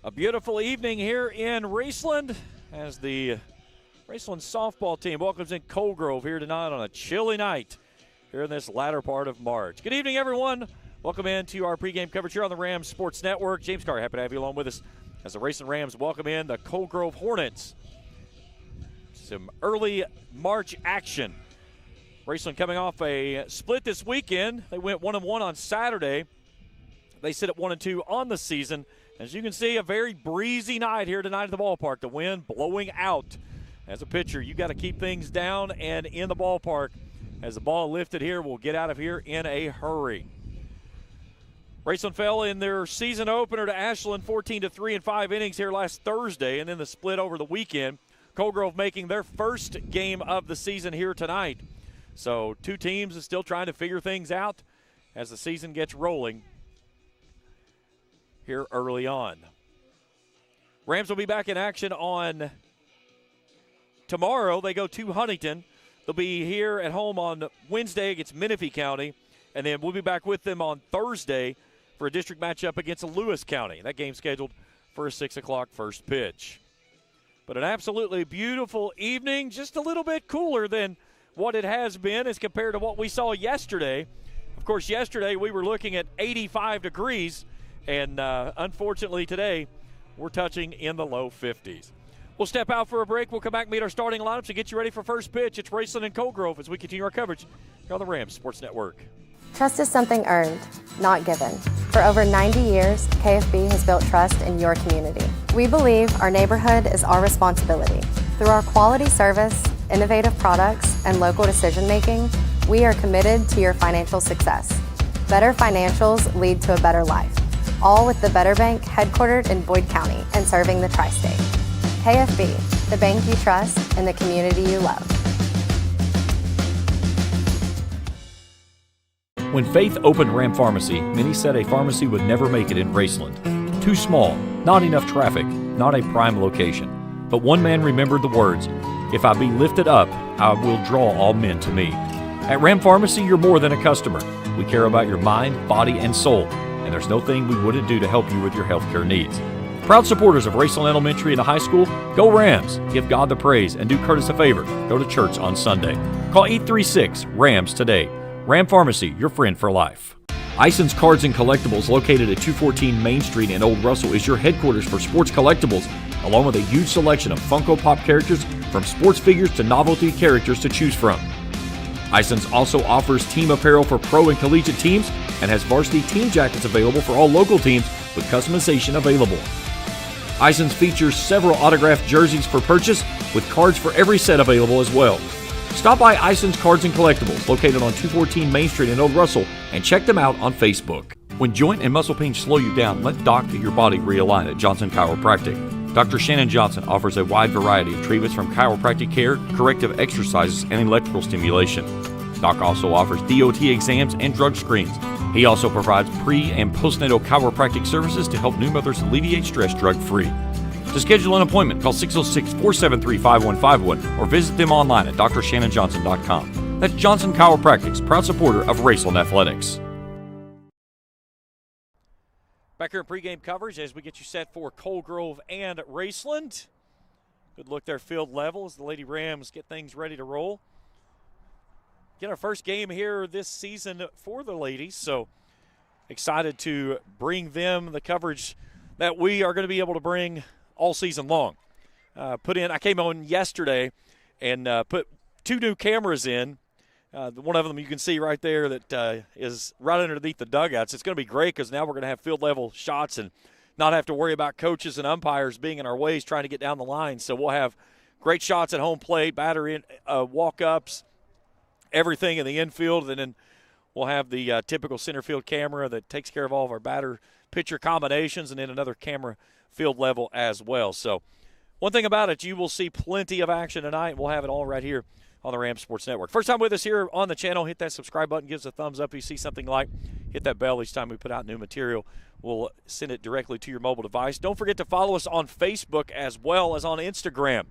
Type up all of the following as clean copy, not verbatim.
A beautiful evening here in Raceland as the Raceland Softball team welcomes in Cold Grove here tonight on a chilly night here in this latter part of March. Good evening, everyone. Welcome into our pregame coverage here on the Rams Sports Network. James Carr, happy to have you along with us as the Raceland Rams welcome in the Cold Grove Hornets. Some early March action. Raceland coming off a split this weekend. They went 1-1 on Saturday. They sit at 1-2 on the season. As you can see, a very breezy night here tonight at the ballpark. The wind blowing out. As a pitcher, you got to keep things down and in the ballpark. As the ball lifted here, we'll get out of here in a hurry. Raceland fell in their season opener to Ashland 14-3 in 5 innings here last Thursday, and then the split over the weekend. Cold Grove making their first game of the season here tonight. So two teams are still trying to figure things out as the season gets rolling here early on. Rams will be back in action on tomorrow. They go to Huntington. They'll be here at home on Wednesday against Menifee County, and then we'll be back with them on Thursday for a district matchup against Lewis County. That game's scheduled for a 6 o'clock first pitch. But an absolutely beautiful evening, just a little bit cooler than what it has been as compared to what we saw yesterday. Of course, yesterday we were looking at 85 degrees, and unfortunately today we're touching in the low 50s. We'll step out for a break. We'll come back and meet our starting lineups and get you ready for first pitch. It's Raceland and Cold Grove as we continue our coverage here on the Rams Sports Network. Trust is something earned, not given. For over 90 years, KFB has built trust in your community. We believe our neighborhood is our responsibility. Through our quality service, innovative products, and local decision-making, we are committed to your financial success. Better financials lead to a better life. All with the Better Bank headquartered in Boyd County and serving the tri-state. KFB, the bank you trust and the community you love. When Faith opened Ram Pharmacy, many said a pharmacy would never make it in Raceland. Too small, not enough traffic, not a prime location. But one man remembered the words, "If I be lifted up, I will draw all men to me." At Ram Pharmacy, you're more than a customer. We care about your mind, body, and soul, and there's no thing we wouldn't do to help you with your healthcare needs. Proud supporters of Raceland Elementary and the high school, go Rams. Give God the praise and do Curtis a favor. Go to church on Sunday. Call 836-RAMS today. Ram Pharmacy, your friend for life. Ison's Cards and Collectibles, located at 214 Main Street in Old Russell, is your headquarters for sports collectibles, along with a huge selection of Funko Pop characters from sports figures to novelty characters to choose from. Ison's also offers team apparel for pro and collegiate teams and has varsity team jackets available for all local teams with customization available. Ison's features several autographed jerseys for purchase with cards for every set available as well. Stop by Ison's Cards and Collectibles, located on 214 Main Street in Old Russell, and check them out on Facebook. When joint and muscle pains slow you down, let Doc get your body realigned at Johnson Chiropractic. Dr. Shannon Johnson offers a wide variety of treatments from chiropractic care, corrective exercises, and electrical stimulation. Doc also offers DOT exams and drug screens. He also provides pre- and postnatal chiropractic services to help new mothers alleviate stress drug-free. To schedule an appointment, call 606-473-5151 or visit them online at drshannonjohnson.com. That's Johnson Chiropractic's proud supporter of Raceland Athletics. Back here in pregame coverage as we get you set for Cold Grove and Raceland. Good look there, field level, as the Lady Rams get things ready to roll. Get our first game here this season for the ladies, so excited to bring them the coverage that we are going to be able to bring all season long. I came on yesterday and put 2 new cameras in. One of them you can see right there that is right underneath the dugouts. It's going to be great because now we're going to have field level shots and not have to worry about coaches and umpires being in our ways trying to get down the line. So we'll have great shots at home plate, batter in, walk-ups, everything in the infield, and then we'll have the typical center field camera that takes care of all of our batter-pitcher combinations, and then another camera field level as well. So one thing about it, you will see plenty of action tonight. We'll have it all right here on the Rams Sports Network. First time with us here on the channel, hit that subscribe button, give us a thumbs up if you see something like, hit that bell each time we put out new material. We'll send it directly to your mobile device. Don't forget to follow us on Facebook as well as on Instagram.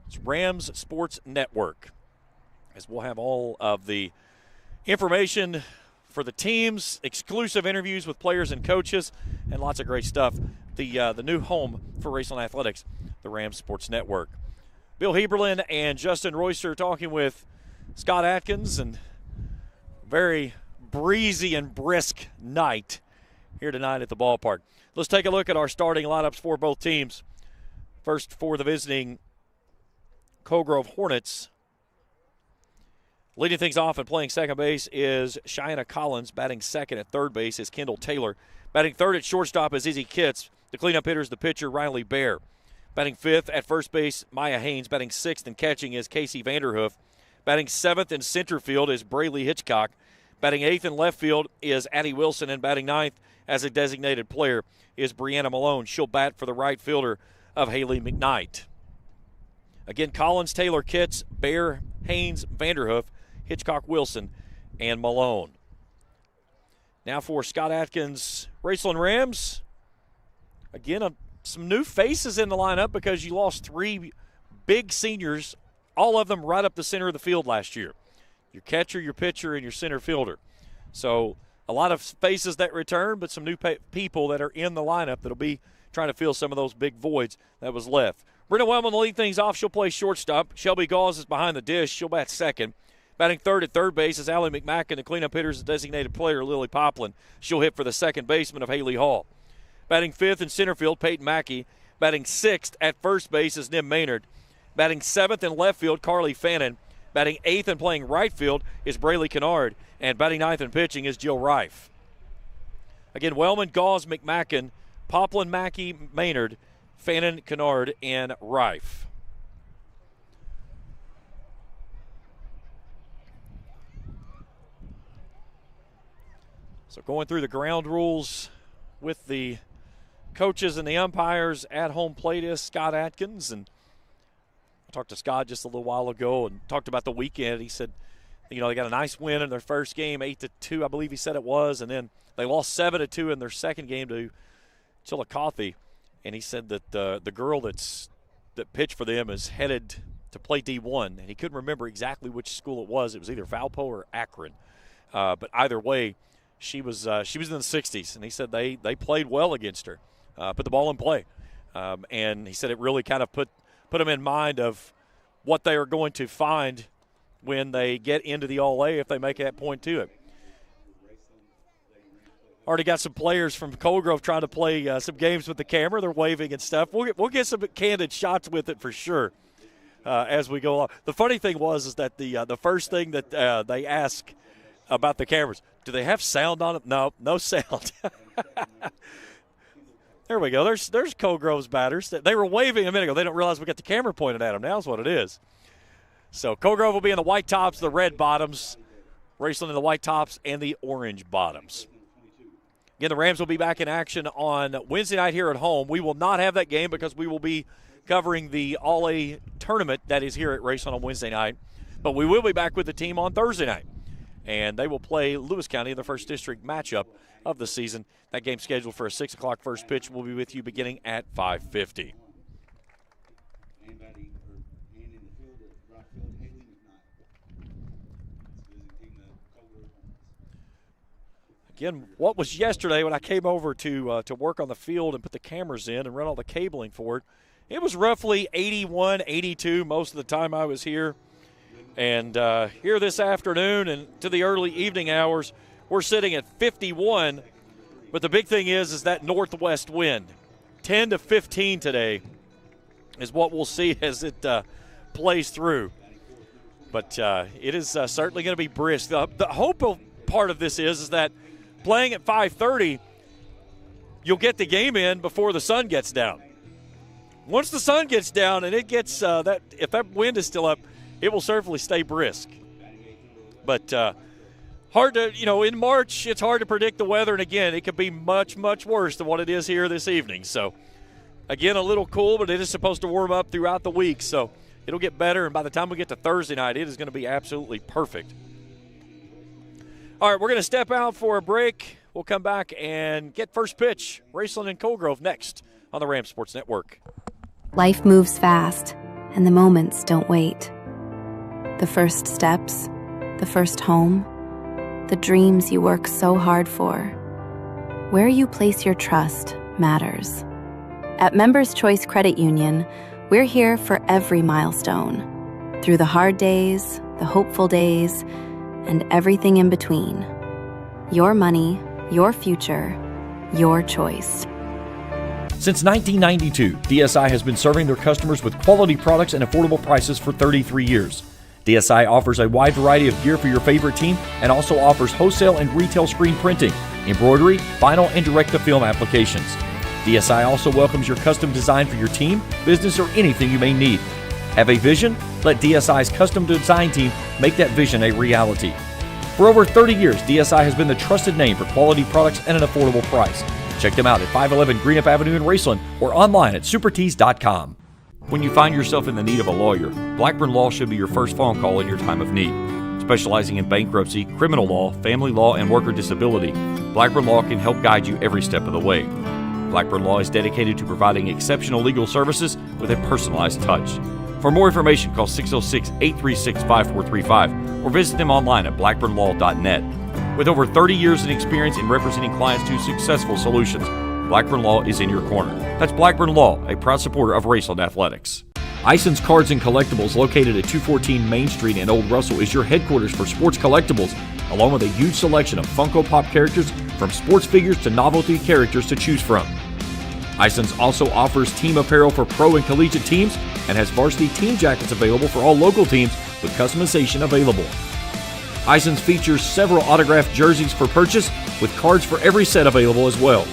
It's Rams Sports Network, as we'll have all of the information for the teams, exclusive interviews with players and coaches, and lots of great stuff the new home for Raceland Athletics, the Rams Sports Network. Bill Heberlin and Justin Royster talking with Scott Atkins, and very breezy and brisk night here tonight at the ballpark. Let's take a look at our starting lineups for both teams. First, for the visiting Coal Grove Hornets. Leading things off and playing second base is Cheyenne Collins. Batting second at third base is Kendall Taylor. Batting third at shortstop is Izzy Kitts. The cleanup hitter is the pitcher, Riley Bear. Batting fifth at first base, Maya Haynes. Batting sixth and catching is Casey Vanderhoof. Batting seventh in center field is Braylee Hitchcock. Batting eighth in left field is Addie Wilson. And batting ninth as a designated player is Brianna Malone. She'll bat for the right fielder of Haley McKnight. Again, Collins, Taylor, Kitts, Bear, Haynes, Vanderhoof, Hitchcock, Wilson, and Malone. Now for Scott Atkins, Raceland Rams. Again, some new faces in the lineup because you lost three big seniors, all of them right up the center of the field last year. Your catcher, your pitcher, and your center fielder. So a lot of faces that return, but some new people that are in the lineup that'll be trying to fill some of those big voids that was left. Brenna Wellman will lead things off. She'll play shortstop. Shelby Gauze is behind the dish. She'll bat second. Batting third at third base is Allie McMacken. The cleanup hitter is the designated player, Lily Poplin. She'll hit for the second baseman of Haley Hall. Batting fifth in center field, Peyton Mackey. Batting sixth at first base is Nim Maynard. Batting seventh in left field, Carly Fannin. Batting eighth and playing right field is Braylee Kennard. And batting ninth and pitching is Jill Reif. Again, Wellman, Gauze, McMacken, Poplin, Mackey, Maynard, Fannin, Kennard, and Reif. So going through the ground rules with the coaches and the umpires at home plate is Scott Atkins. And I talked to Scott just a little while ago and talked about the weekend. He said, they got a nice win in their first game, 8-2, I believe he said it was. And then they lost 7-2 in their second game to Chillicothe. And he said that the girl that pitched for them is headed to play D1. And he couldn't remember exactly which school it was. It was either Valpo or Akron. But either way, she was in the 60s, and he said they played well against her, put the ball in play. And he said it really kind of put them in mind of what they are going to find when they get into the All-A if they make that point to it. Already got some players from Coal Grove trying to play some games with the camera. They're waving and stuff. We'll get some candid shots with it for sure as we go along. The funny thing is that the first thing that they ask about the cameras, do they have sound on it? No sound. There we go. There's Coal Grove's batters. They were waving a minute ago. They don't realize we got the camera pointed at them. Now is what it is. So Coal Grove will be in the white tops, the red bottoms. Raceland in the white tops and the orange bottoms. Again, the Rams will be back in action on Wednesday night here at home. We will not have that game because we will be covering the All-A tournament that is here at Raceland on Wednesday night. But we will be back with the team on Thursday night. And they will play Lewis County in the first district matchup of the season. That game scheduled for a 6 o'clock first pitch. We'll be with you beginning at 5:50. Again, what was yesterday when I came over to work on the field and put the cameras in and run all the cabling for it, it was roughly 81, 82 most of the time I was here. And here this afternoon and to the early evening hours, we're sitting at 51. But the big thing is that northwest wind. 10 to 15 today is what we'll see as it plays through. But it is certainly going to be brisk. The hope part of this is that playing at 5:30, you'll get the game in before the sun gets down. Once the sun gets down and it gets if that wind is still up, it will certainly stay brisk. But hard to, in March, it's hard to predict the weather. And, again, it could be much, much worse than what it is here this evening. So, again, a little cool, but it is supposed to warm up throughout the week. So, it'll get better. And by the time we get to Thursday night, it is going to be absolutely perfect. All right, we're going to step out for a break. We'll come back and get first pitch. Raceland and Coal Grove next on the Rams Sports Network. Life moves fast, and the moments don't wait. The first steps, the first home, the dreams you work so hard for. Where you place your trust matters. At Members Choice Credit Union, we're here for every milestone. Through the hard days, the hopeful days, and everything in between. Your money, your future, your choice. Since 1992, DSI has been serving their customers with quality products and affordable prices for 33 years. DSI offers a wide variety of gear for your favorite team and also offers wholesale and retail screen printing, embroidery, vinyl, and direct-to-film applications. DSI also welcomes your custom design for your team, business, or anything you may need. Have a vision? Let DSI's custom design team make that vision a reality. For over 30 years, DSI has been the trusted name for quality products and an affordable price. Check them out at 511 Greenup Avenue in Raceland or online at supertees.com. When you find yourself in the need of a lawyer, Blackburn Law should be your first phone call in your time of need. Specializing in bankruptcy, criminal law, family law, and worker disability, Blackburn Law can help guide you every step of the way. Blackburn Law is dedicated to providing exceptional legal services with a personalized touch. For more information, call 606-836-5435 or visit them online at blackburnlaw.net. With over 30 years in experience in representing clients to successful solutions, Blackburn Law is in your corner. That's Blackburn Law, a proud supporter of Raceland Athletics. Ison's Cards and Collectibles, located at 214 Main Street in Old Russell, is your headquarters for sports collectibles, along with a huge selection of Funko Pop characters, from sports figures to novelty characters to choose from. Ison's also offers team apparel for pro and collegiate teams and has varsity team jackets available for all local teams with customization available. Ison's features several autographed jerseys for purchase with cards for every set available as well.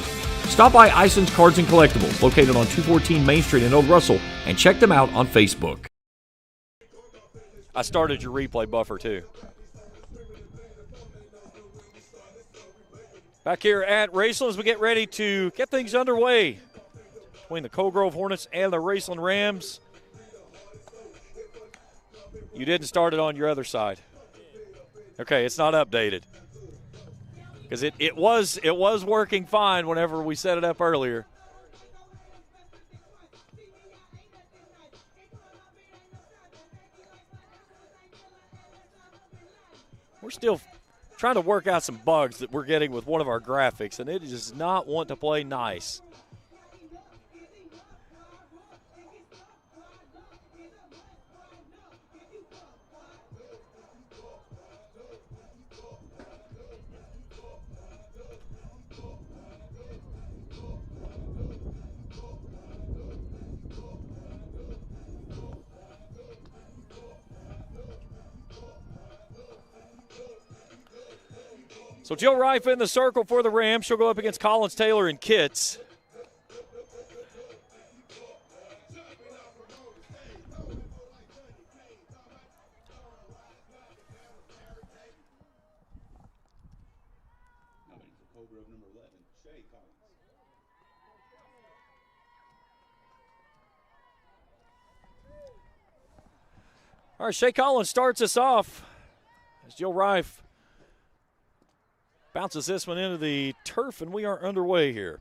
Stop by Ison's Cards and Collectibles, located on 214 Main Street in Old Russell, and check them out on Facebook. I started your replay buffer too. Back here at Raceland as we get ready to get things underway between the Coal Grove Hornets and the Raceland Rams. You didn't start it on your other side. Okay, it's not updated. Because it was working fine whenever we set it up earlier. We're still trying to work out some bugs that we're getting with one of our graphics, and it does not want to play nice. So Jill Reif in the circle for the Rams. She'll go up against Collins, Taylor, and Kitts. All right, Shea Collins starts us off as Jill Reif bounces this one into the turf, and we are underway here.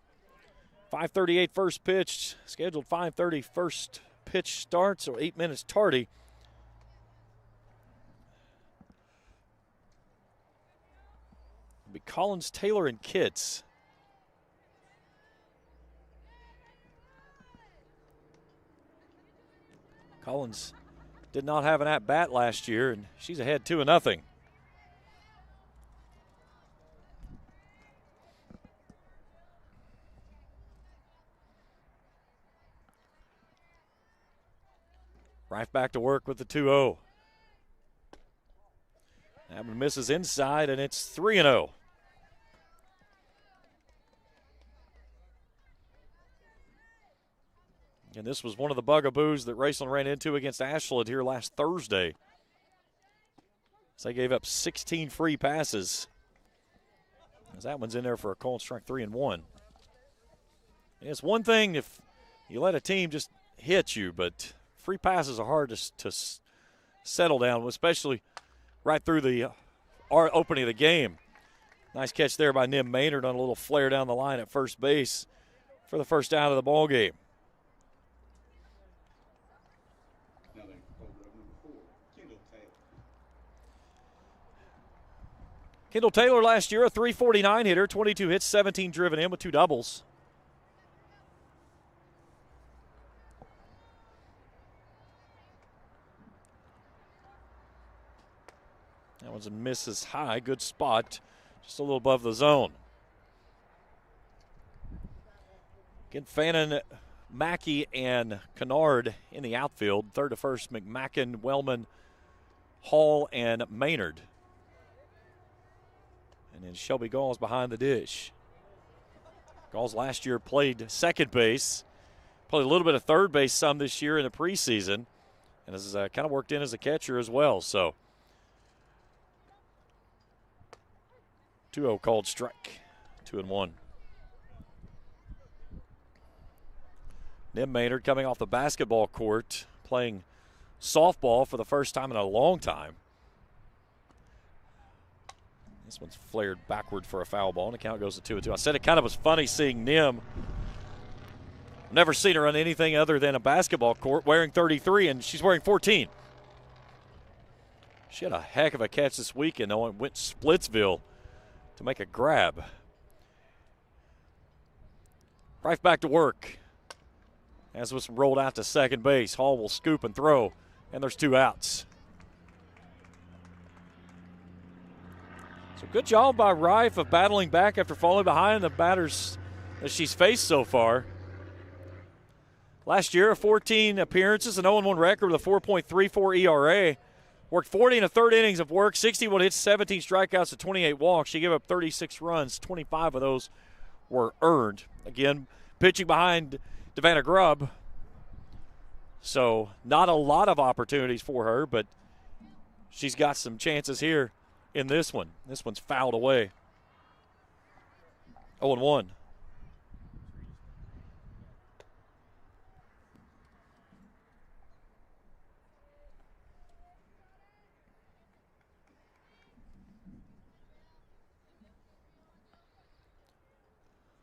5:38 first pitch, scheduled 5:30 first pitch start, so 8 minutes tardy. It'll be Collins, Taylor, and Kitts. Collins did not have an at-bat last year, and she's ahead 2-0. Right back to work with the 2-0. That one misses inside, and it's 3-0. And this was one of the bugaboos that Raceland ran into against Ashland here last Thursday. So they gave up 16 free passes. As that one's in there for a called strike 3-1. It's one thing if you let a team just hit you, but free passes are hard to settle down, especially right through the opening of the game. Nice catch there by Nim Maynard on a little flare down the line at first base for the first out of the ball game. Kendall Taylor last year, a .349 hitter, 22 hits, 17 driven in with 2 doubles. That one's a misses high. Good spot. Just a little above the zone. Again, Fannin, Mackey, and Kennard in the outfield. Third to first, McMacken, Wellman, Hall, and Maynard. And then Shelby Gauls behind the dish. Gauls last year played second base. Played a little bit of third base some this year in the preseason. And has kind of worked in as a catcher as well. So 2-0 called strike. 2-1. Nim Maynard coming off the basketball court, playing softball for the first time in a long time. This one's flared backward for a foul ball, and the count goes to 2-2. I said it kind of was funny seeing Nim. Never seen her on anything other than a basketball court wearing 33, and she's wearing 14. She had a heck of a catch this weekend, though, and went Splitsville to make a grab. Right back to work. As was rolled out to second base, Hall will scoop and throw, and there's 2 outs. So good job by Rife of battling back after falling behind the batters that she's faced so far. Last year, 14 appearances, an 0-1 record with a 4.34 ERA. Worked 40 and a third innings of work, 61 hits, 17 strikeouts, and 28 walks. She gave up 36 runs. 25 of those were earned. Again, pitching behind Devanna Grubb. So not a lot of opportunities for her, but she's got some chances here in this one. This one's fouled away. 0-1.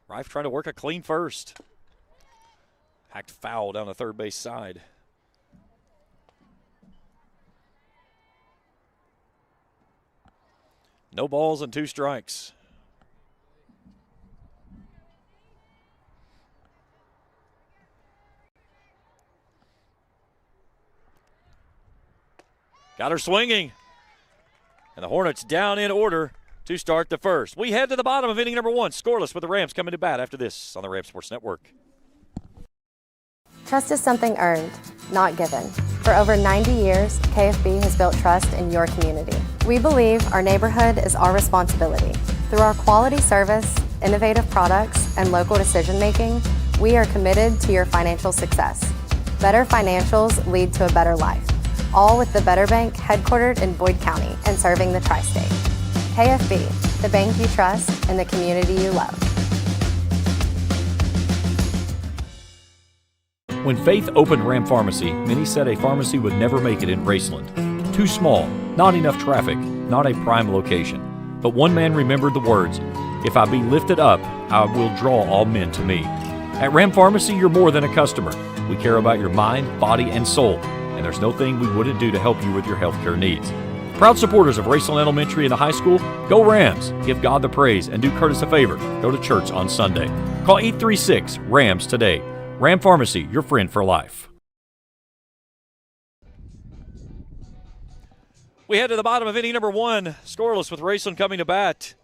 Rife trying to work a clean first. Hacked foul down the third base side. No balls and 2 strikes. Got her swinging. And the Hornets down in order to start the first. We head to the bottom of inning number 1, scoreless, with the Rams coming to bat after this on the Rams Sports Network. Trust is something earned, not given. For over 90 years, KFB has built trust in your community. We believe our neighborhood is our responsibility. Through our quality service, innovative products, and local decision-making, we are committed to your financial success. Better financials lead to a better life. All with the Better Bank headquartered in Boyd County and serving the tri-state. KFB, the bank you trust and the community you love. When Faith opened Ram Pharmacy, many said a pharmacy would never make it in Raceland. Too small, not enough traffic, not a prime location. But one man remembered the words, "If I be lifted up, I will draw all men to me." At Ram Pharmacy, you're more than a customer. We care about your mind, body, and soul, and there's no thing we wouldn't do to help you with your healthcare needs. Proud supporters of Raceland Elementary and the high school, go Rams! Give God the praise and do Curtis a favor. Go to church on Sunday. Call 836-RAMS today. Ram Pharmacy, your friend for life. We head to the bottom of inning number 1, scoreless, with Raceland coming to bat.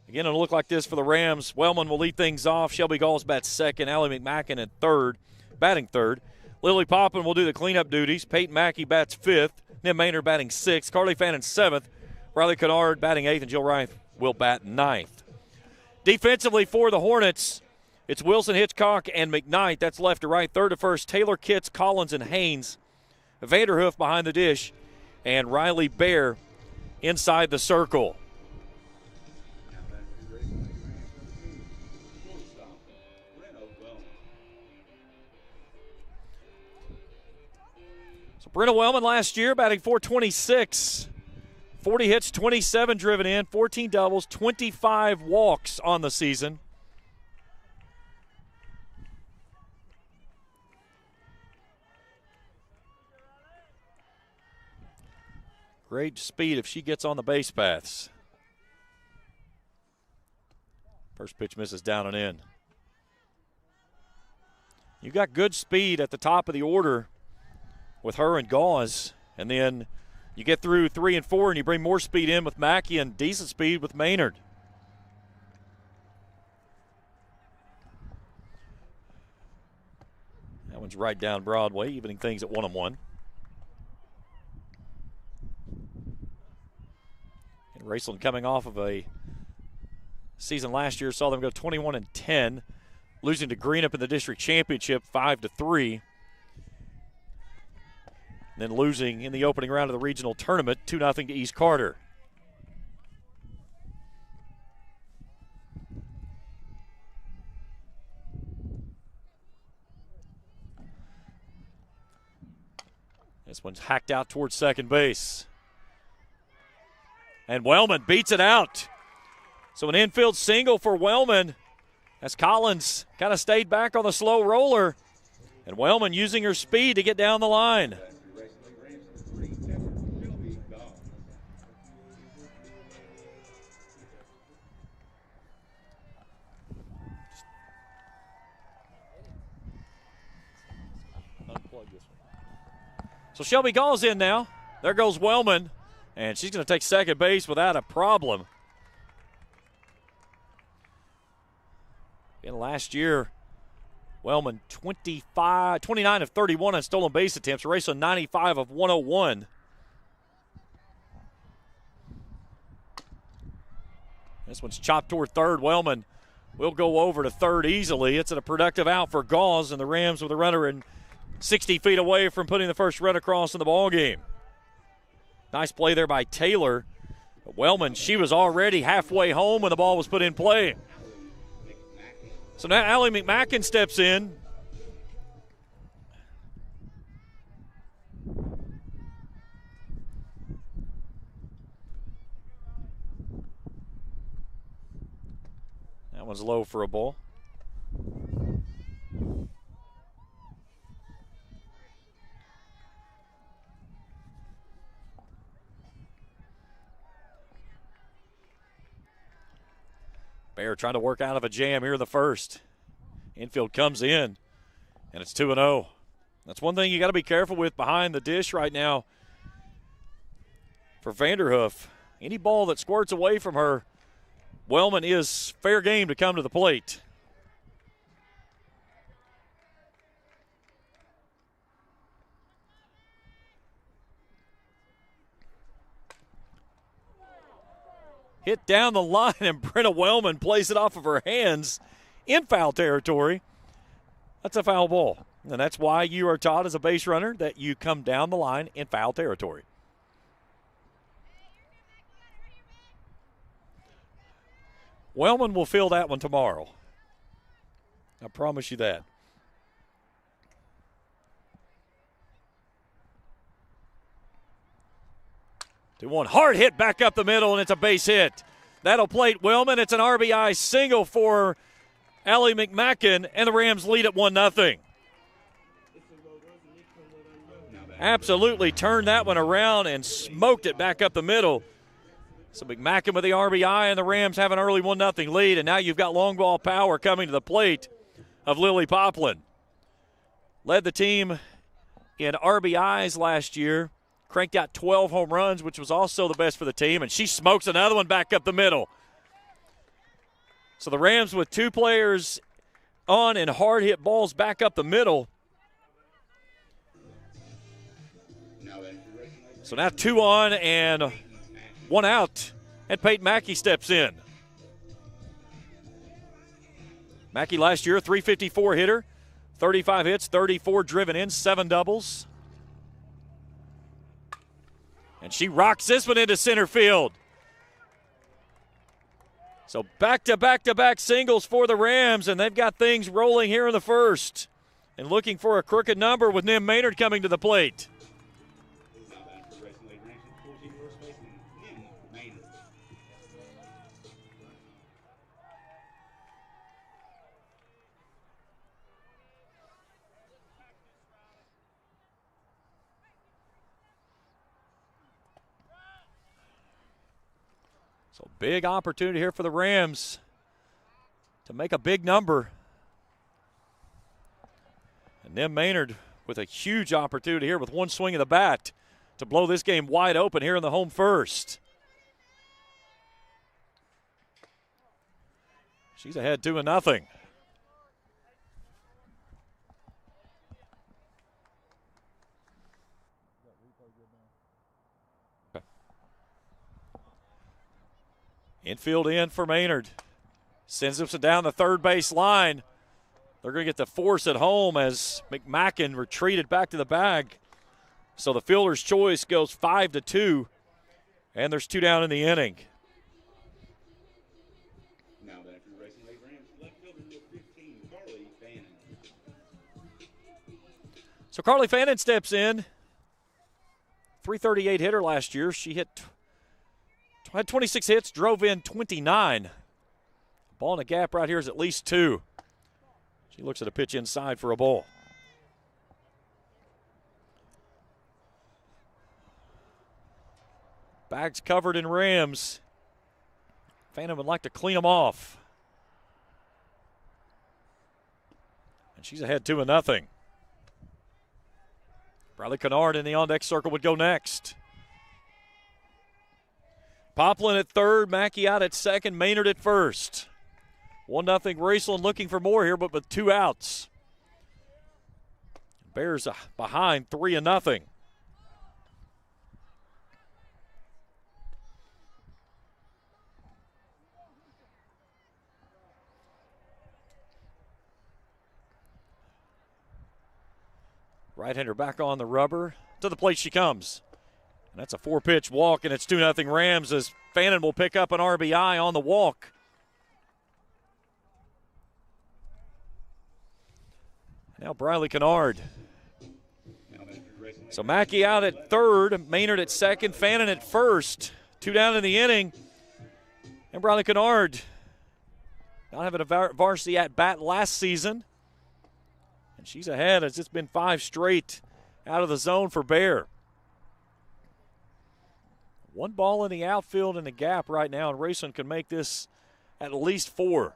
Again, it'll look like this for the Rams. Wellman will lead things off. Shelby Gauls bats second. Allie McMacken at third, batting third. Lily Poppin will do the cleanup duties. Peyton Mackey bats fifth. Nim Maynard batting sixth. Carly Fannin seventh. Riley Kennard batting eighth. And Jill Rife will bat ninth. Defensively for the Hornets, it's Wilson, Hitchcock, and McKnight. That's left to right. Third to first, Taylor, Kitts, Collins, and Haynes. Vanderhoof behind the dish. And Riley Bear inside the circle. So Brenna Wellman last year batting .426. 40 hits, 27 driven in, 14 doubles, 25 walks on the season. Great speed if she gets on the base paths. First pitch misses down and in. You got good speed at the top of the order with her and Gauze, and then You get through 3 and 4, and you bring more speed in with Mackey and decent speed with Maynard. That one's right down Broadway, evening things at 1-1. And Raceland coming off of a season last year, saw them go 21-10, losing to Greenup in the district championship 5-3. Then losing in the opening round of the regional tournament 2-0 to East Carter. This one's hacked out towards second base. And Wellman beats it out. So an infield single for Wellman as Collins kind of stayed back on the slow roller. And Wellman using her speed to get down the line. So Shelby Gall's in now. There goes Wellman, and she's going to take second base without a problem. And last year, Wellman 29 of 31 on stolen base attempts, Raceland 95 of 101. This one's chopped toward third. Wellman will go over to third easily. It's a productive out for Gauls, and the Rams with a runner in 60 feet away from putting the first run across in the ball game. Nice play there by Taylor. But Wellman, she was already halfway home when the ball was put in play. So now Allie McMacken steps in. That one's low for a ball. Bear trying to work out of a jam here in the first. Infield comes in, and it's 2-0. That's one thing you got to be careful with behind the dish right now for Vanderhoof. Any ball that squirts away from her, Wellman is fair game to come to the plate. Hit down the line, and Brenna Wellman plays it off of her hands in foul territory. That's a foul ball. And that's why you are taught as a base runner that you come down the line in foul territory. Wellman will fill that one tomorrow. I promise you that. 2-1, hard hit back up the middle, and it's a base hit. That'll plate Wellman. It's an RBI single for Allie McMacken, and the Rams lead at 1-0. Absolutely turned that one around and smoked it back up the middle. So McMacken with the RBI, and the Rams have an early 1-0 lead, and now you've got long ball power coming to the plate of Lily Poplin. Led the team in RBIs last year. Cranked out 12 home runs, which was also the best for the team, and she smokes another one back up the middle. So the Rams with two players on and hard hit balls back up the middle. So now 2 on and 1 out, and Peyton Mackey steps in. Mackey last year, .354 hitter, 35 hits, 34 driven in, 7 doubles. And she rocks this one into center field. So back-to-back-to-back singles for the Rams, and they've got things rolling here in the first. And looking for a crooked number with Nim Maynard coming to the plate. So big opportunity here for the Rams to make a big number. And Nim Maynard with a huge opportunity here with one swing of the bat to blow this game wide open here in the home first. She's ahead 2-0. Infield in for Maynard. Sends us down the third base line. They're going to get the force at home as McMacken retreated back to the bag. So the fielder's choice goes 5-2, and there's 2 down in the inning. Now back for the Racing Rams, left fielder number 15, Carly Fannin. So Carly Fannin steps in. 338 hitter last year. She had 26 hits, drove in 29. Ball in the gap right here is at least 2. She looks at a pitch inside for a ball. Bags covered in Rams. Fannin would like to clean them off. And she's ahead 2-0. Bradley Kennard in the on-deck circle would go next. Poplin at third, Mackey out at second, Maynard at first. 1-0 Raceland looking for more here, but with 2 outs. Bears behind 3-0. Right-hander back on the rubber. To the plate she comes. And that's a 4-pitch walk, and it's 2-0 Rams as Fannin will pick up an RBI on the walk. Now Bradley Kennard. So Mackey out at third, Maynard at second, Fannin at first. 2 down in the inning. And Bradley Kennard not having a varsity at bat last season. And she's ahead as it's been 5 straight out of the zone for Bear. 1 ball in the outfield in the gap right now, and Raceland can make this at least 4.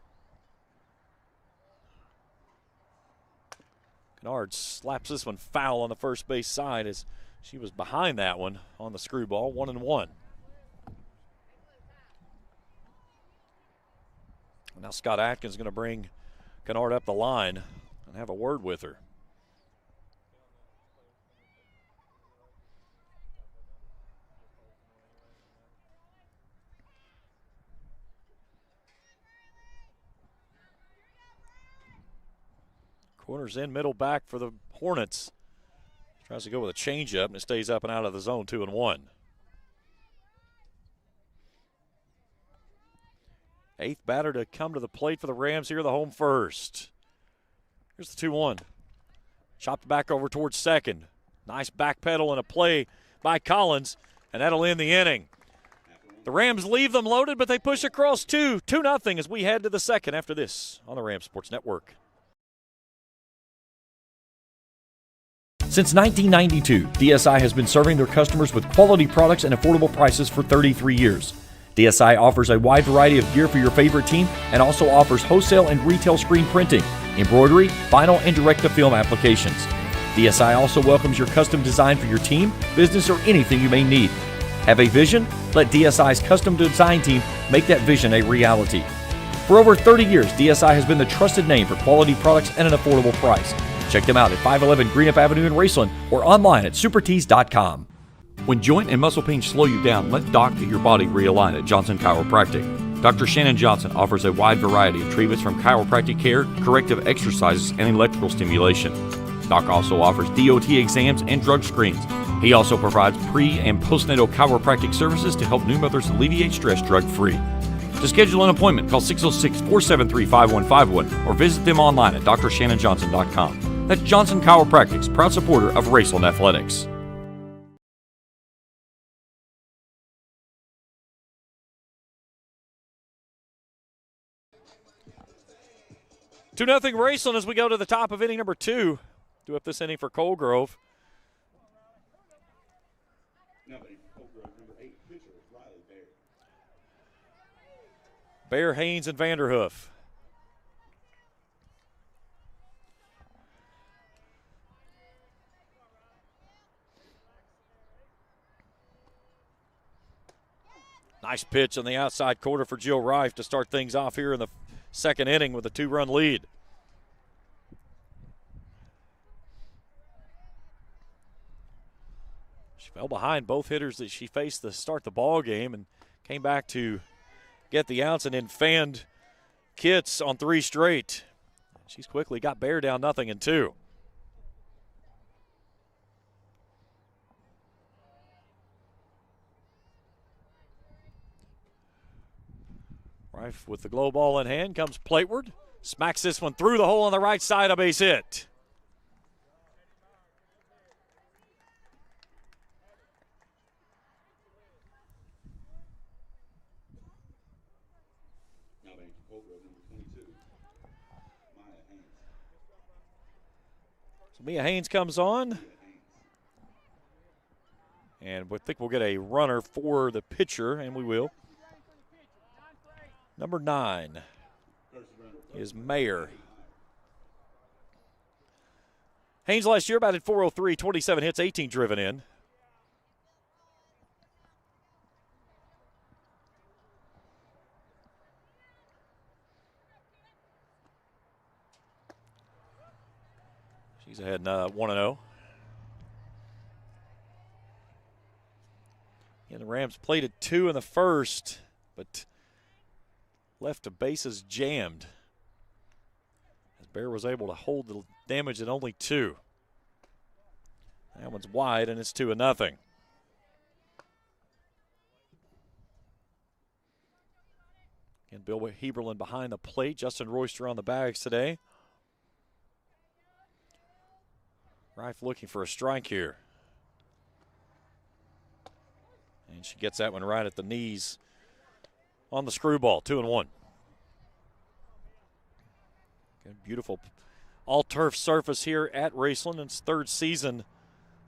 Kennard slaps this one foul on the first base side as she was behind that one on the screwball. 1-1. Now Scott Atkins is going to bring Kennard up the line and have a word with her. Corners in, middle back for the Hornets. Tries to go with a changeup, and it stays up and out of the zone. 2-1. 8th batter to come to the plate for the Rams here, the home first. Here's the 2-1. Chopped back over towards second. Nice back pedal and a play by Collins, and that'll end the inning. The Rams leave them loaded, but they push across 2-0 as we head to the second after this on the Rams Sports Network. Since 1992, DSI has been serving their customers with quality products and affordable prices for 33 years. DSI offers a wide variety of gear for your favorite team and also offers wholesale and retail screen printing, embroidery, vinyl, and direct-to-film applications. DSI also welcomes your custom design for your team, business, or anything you may need. Have a vision? Let DSI's custom design team make that vision a reality. For over 30 years, DSI has been the trusted name for quality products and an affordable price. Check them out at 511 Greenup Avenue in Raceland or online at supertees.com. When joint and muscle pain slow you down, let Doc get your body realigned at Johnson Chiropractic. Dr. Shannon Johnson offers a wide variety of treatments from chiropractic care, corrective exercises, and electrical stimulation. Doc also offers DOT exams and drug screens. He also provides pre- and postnatal chiropractic services to help new mothers alleviate stress drug-free. To schedule an appointment, call 606-473-5151 or visit them online at drshannonjohnson.com. That's Johnson Chiropractic's proud supporter of Raceland Athletics. Two 2-0 Raceland as we go to the top of inning number 2. Do up this inning for Colgrove. Number 8, pitcher, Riley Bear. Bear, Haynes, and Vanderhoof. Nice pitch on the outside corner for Jill Reif to start things off here in the second inning with a 2-run lead. She fell behind both hitters that she faced to start the ball game and came back to get the outs and then fanned Kitts on 3 straight. She's quickly got Bear down 0-2. Reif with the glow ball in hand comes plateward. Smacks this one through the hole on the right side, a base hit. Now batting for Cold Grove, number 22, Maya Haynes. So Mia Haynes comes on. And we think we'll get a runner for the pitcher, and we will. Number 9 is Mayer. Haynes last year batted .403, 27 hits, 18 driven in. She's ahead 1-0. And the Rams played at 2 in the first, but left the bases jammed as Bear was able to hold the damage at only 2. That one's wide, and it's 2-0. And Bill Heberlin behind the plate. Justin Royster on the bags today. Reif looking for a strike here. And she gets that one right at the knees on the screwball, 2-1. Good, beautiful all-turf surface here at Raceland. It's 3rd season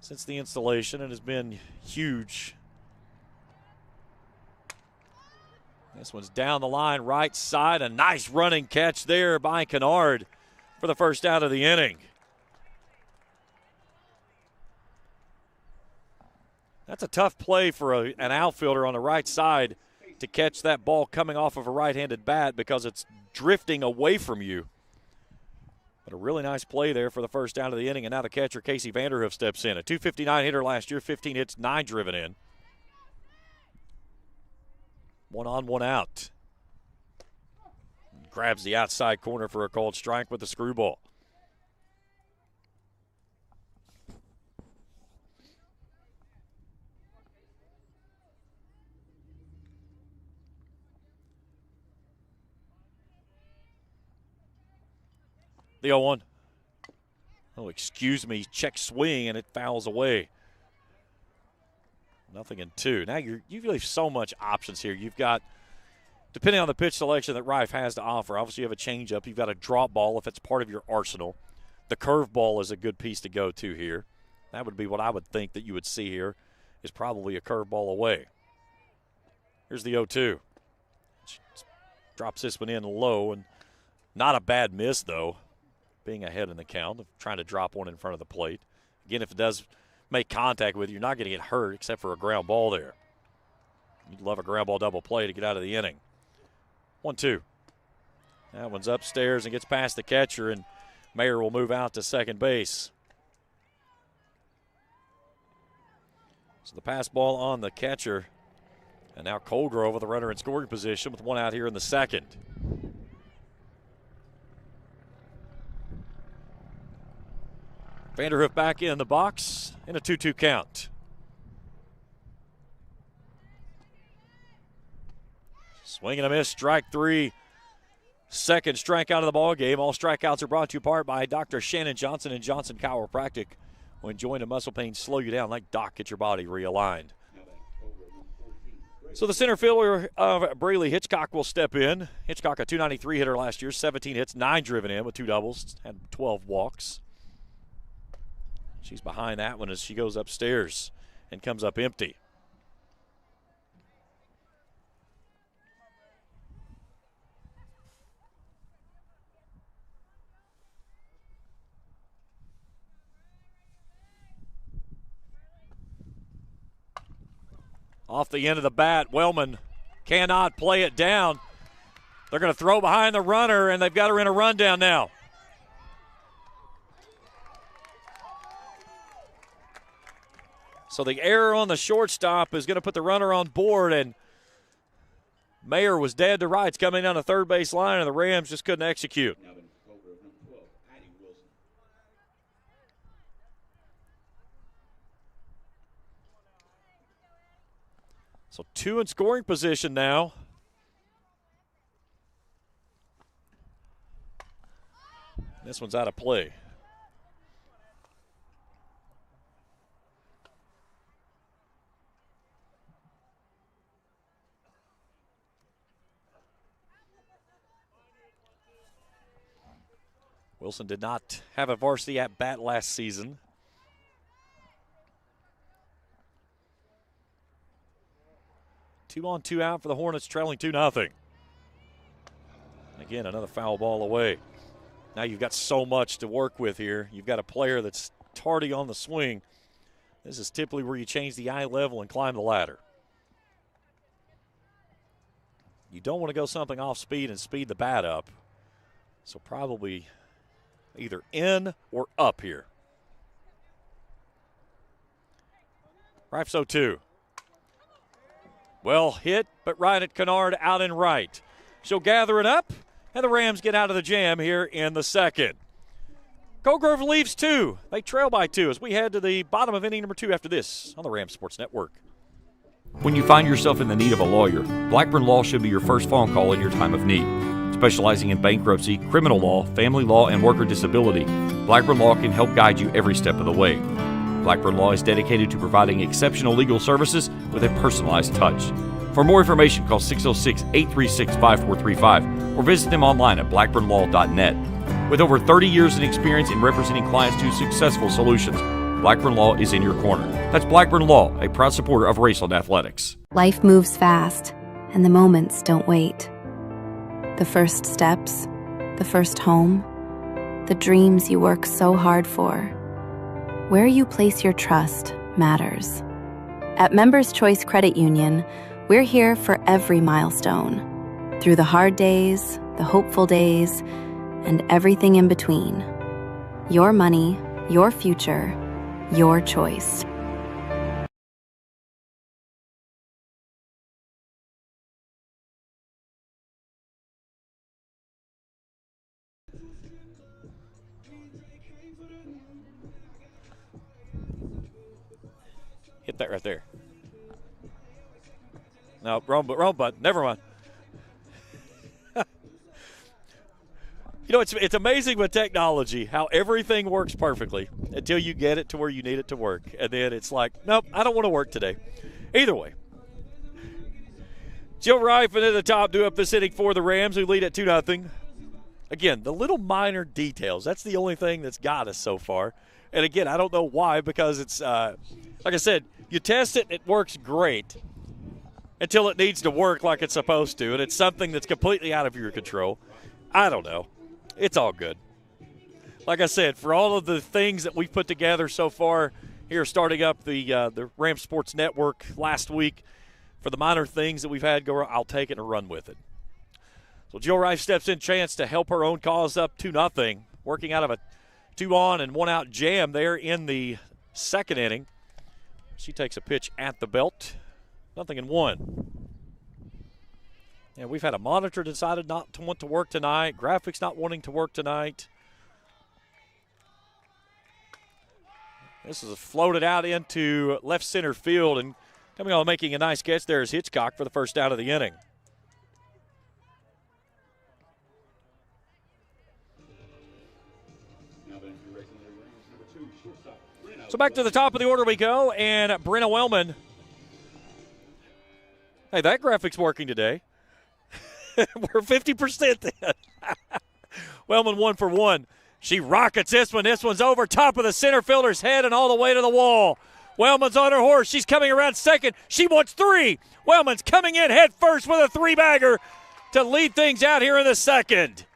since the installation and has been huge. This one's down the line, right side. A nice running catch there by Kennard for the first out of the inning. That's a tough play for an outfielder on the right side to catch that ball coming off of a right-handed bat because it's drifting away from you. But a really nice play there for the first out of the inning, and now the catcher, Casey Vanderhoof, steps in. A .259 hitter last year, 15 hits, 9 driven in. 1 on, 1 out. Grabs the outside corner for a called strike with the screwball. The 0-1. Oh, excuse me. Check swing, and it fouls away. 0-2. Now you've got so much options here. You've got, depending on the pitch selection that Reif has to offer, obviously you have a changeup. You've got a drop ball if it's part of your arsenal. The curveball is a good piece to go to here. That would be what I would think that you would see here, is probably a curveball away. Here's the 0-2. She drops this one in low, and not a bad miss, though. Being ahead in the count, trying to drop one in front of the plate. Again, if it does make contact with you, you're not going to get hurt except for a ground ball there. You'd love a ground ball double play to get out of the inning. 1-2. That one's upstairs and gets past the catcher, and Mayer will move out to second base. So the pass ball on the catcher, and now Colgrove with a runner in scoring position with 1 out here in the second. Vanderhoof back in the box in a 2-2 count. Swing and a miss, strike 3. Second strikeout of the ball game. All strikeouts are brought to you part by Dr. Shannon Johnson and Johnson Chiropractic. When joint and muscle pain slow you down, like Doc, get your body realigned. So the center fielder of Braley Hitchcock will step in. Hitchcock, a .293 hitter last year, 17 hits, 9 driven in with 2 doubles, had 12 walks. She's behind that one as she goes upstairs and comes up empty. Off the end of the bat, Wellman cannot play it down. They're going to throw behind the runner, and they've got her in a rundown now. So the error on the shortstop is going to put the runner on board, and Mayer was dead to rights coming down the third base line, and the Rams just couldn't execute. So 2 in scoring position now. This one's out of play. Wilson did not have a varsity at bat last season. Two on, two out for the Hornets, trailing 2-0. Again, another foul ball away. Now you've got so much to work with here. You've got a player that's tardy on the swing. This is typically where you change the eye level and climb the ladder. You don't want to go something off speed and speed the bat up. So probably either in or up here. Rife's 0-2. Well hit, but right at Kennard, out and right. She'll gather it up, and the Rams get out of the jam here in the second. Cold Grove leaves 2. They trail by 2 as we head to the bottom of inning number 2 after this on the Rams Sports Network. When you find yourself in the need of a lawyer, Blackburn Law should be your first phone call in your time of need. Specializing in bankruptcy, criminal law, family law, and worker disability, Blackburn Law can help guide you every step of the way. Blackburn Law is dedicated to providing exceptional legal services with a personalized touch. For more information, call 606-836-5435 or visit them online at blackburnlaw.net. With over 30 years of experience in representing clients to successful solutions, Blackburn Law is in your corner. That's Blackburn Law, a proud supporter of Raceland Athletics. Life moves fast, and the moments don't wait. The first steps, the first home, the dreams you work so hard for. Where you place your trust matters. At Members Choice Credit Union, we're here for every milestone. Through the hard days, the hopeful days, and everything in between. Your money, your future, your choice. Hit that right there. No, wrong button. Never mind. You know, it's amazing with technology how everything works perfectly until you get it to where you need it to work. And then it's like, nope, I don't want to work today. Either way. Jill Rife at the top due up this inning for the Rams, who lead at 2-0. Again, the little minor details. That's the only thing that's got us so far. And again, I don't know why, because it's, like I said, you test it, it works great until it needs to work like it's supposed to. And it's something that's completely out of your control. I don't know. It's all good. Like I said, for all of the things that we've put together so far here, starting up the Rams Sports Network last week, for the minor things that we've had go, I'll take it and run with it. So Jill Rife steps in, chance to help her own cause up 2-0, working out of a 2-on and 1-out jam there in the second inning. She takes a pitch at the belt, 0-1. And we've had a monitor decided not to want to work tonight. Graphics not wanting to work tonight. This is floated out into left center field, and coming on making a nice catch there is Hitchcock for the first out of the inning. So back to the top of the order we go, and Brenna Wellman. Hey, that graphic's working today. We're 50% then. Wellman 1 for 1. She rockets this one. This one's over top of the center fielder's head and all the way to the wall. Wellman's on her horse. She's coming around second. She wants 3. Wellman's coming in head first with a 3-bagger to lead things out here in the second.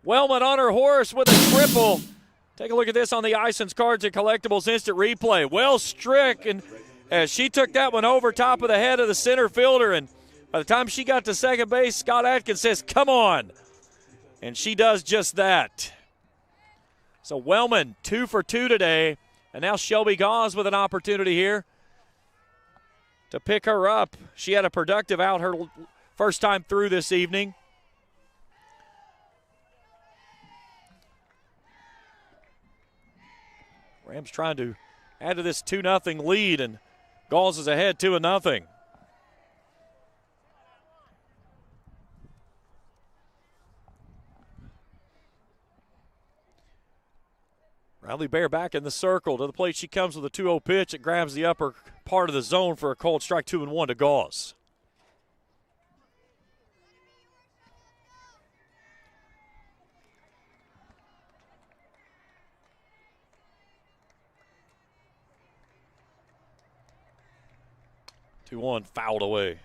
Wellman on her horse with a triple. Take a look at this on the Ison's Cards and Collectibles instant replay. Well stricken as she took that one over top of the head of the center fielder, and by the time she got to second base, Scott Atkins says, come on. And she does just that. So Wellman 2 for 2 today, and now Shelby Gauze with an opportunity here to pick her up. She had a productive out her first time through this evening. Rams trying to add to this 2-0 lead, and Gauze is ahead 2-0. Riley Bear back in the circle. To the plate she comes with a 2-0 pitch. It grabs the upper part of the zone for a called strike, 2-1 to Gauze. Two one, fouled away.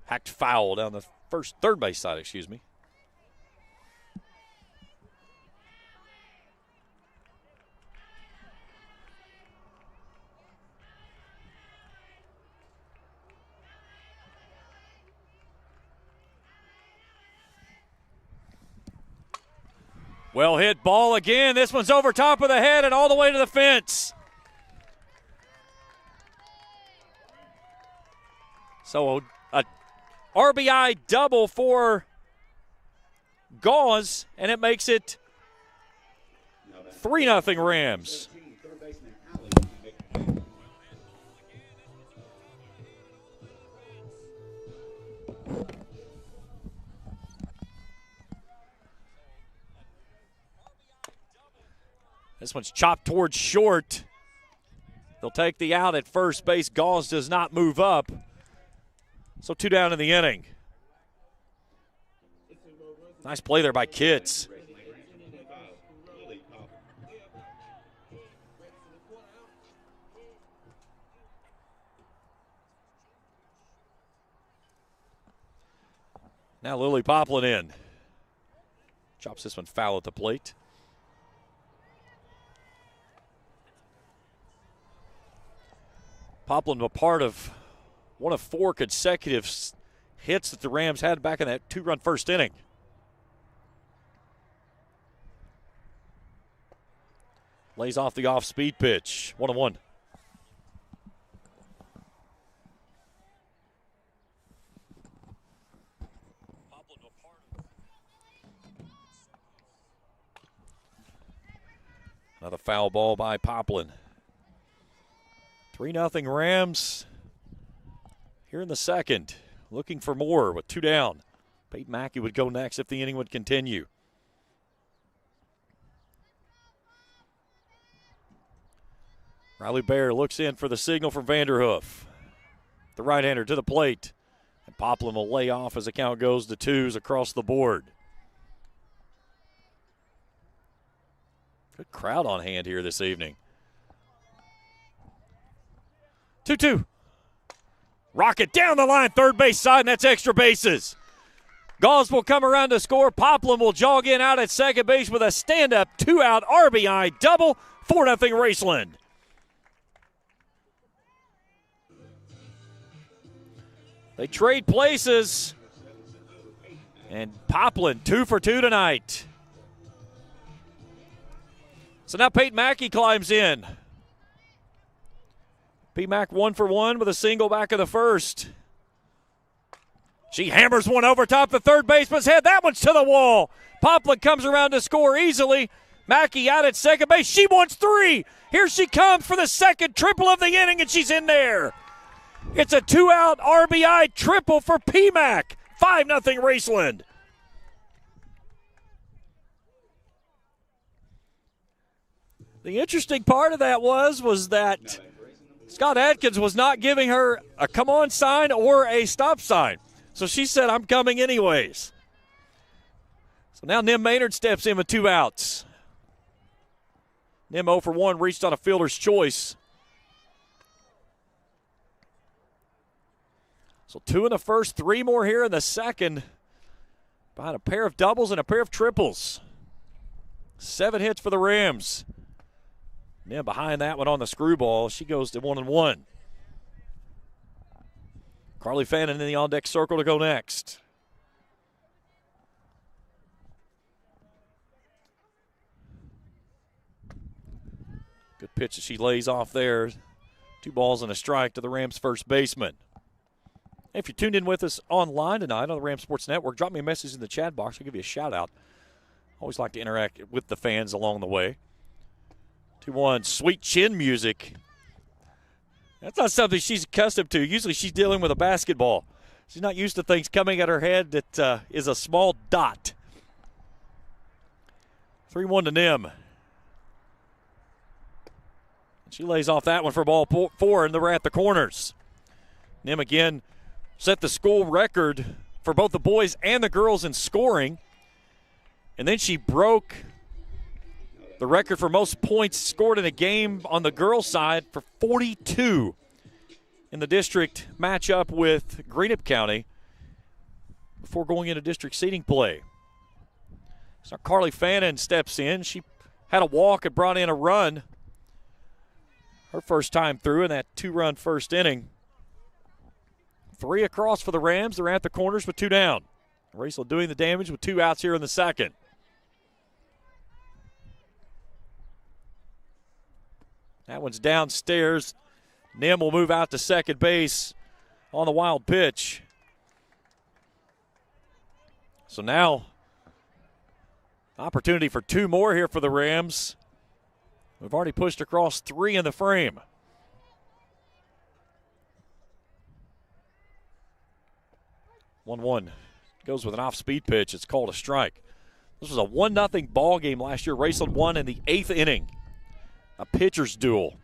Hacked foul down the third base side, excuse me. Well hit ball again. This one's over top of the head and all the way to the fence. So a RBI double for Gauze, and it makes it 3-0 Rams. This one's chopped towards short. They'll take the out at first base. Gauze does not move up. So 2 down in the inning. Nice play there by Kitts. Now Lily Poplin in. Chops this one foul at the plate. Poplin, a part of one of 4 consecutive hits that the Rams had back in that 2-run first inning. Lays off the off-speed pitch. 1-1. Another foul ball by Poplin. 3-0 Rams here in the second. Looking for more with 2 down. Peyton Mackey would go next if the inning would continue. Riley Bear looks in for the signal from Vanderhoof. The right-hander to the plate. And Poplin will lay off as the count goes to 2s across the board. Good crowd on hand here this evening. 2-2. Rocket down the line, third base side, and that's extra bases. Gauze will come around to score. Poplin will jog in out at second base with a stand-up 2-out RBI double. 4-0 Raceland. They trade places. And Poplin 2 for 2 tonight. So now Peyton Mackey climbs in. P-Mac 1 for 1 with a single back of the first. She hammers one over top the third baseman's head. That one's to the wall. Poplin comes around to score easily. Mackey out at second base. She wants 3. Here she comes for the second triple of the inning, and she's in there. It's a 2-out RBI triple for P-Mac. 5-0 Raceland. The interesting part of that was that Scott Atkins was not giving her a come on sign or a stop sign. So she said, I'm coming anyways. So now Nim Maynard steps in with 2 outs. Nim 0 for 1, reached on a fielder's choice. So 2 in the first, 3 more here in the second. Behind a pair of doubles and a pair of triples. 7 hits for the Rams. Nim behind that one on the screwball. She goes to 1-1. Carly Fannin in the on-deck circle to go next. Good pitch that she lays off there. 2 balls and a strike to the Rams first baseman. If you're tuned in with us online tonight on the Rams Sports Network, drop me a message in the chat box. I'll give you a shout-out. Always like to interact with the fans along the way. 2-1, sweet chin music. That's not something she's accustomed to. Usually she's dealing with a basketball. She's not used to things coming at her head that is a small dot. 3-1 to Nim. She lays off that one for ball 4, and they're at the corners. Nim again set the school record for both the boys and the girls in scoring. And then she broke the record for most points scored in a game on the girls' side for 42 in the district matchup with Greenup County before going into district seeding play. So Carly Fannin steps in. She had a walk and brought in a run. Her first time through in that 2-run first inning. 3 across for the Rams. They're at the corners with 2 down. Raceland doing the damage with 2 outs here in the second. That one's downstairs. Nim will move out to second base on the wild pitch. So now, opportunity for 2 more here for the Rams. We've already pushed across 3 in the frame. 1-1. Goes with an off-speed pitch. It's called a strike. This was a 1-0 ball game last year. Raceland won in the 8th inning. A pitcher's duel.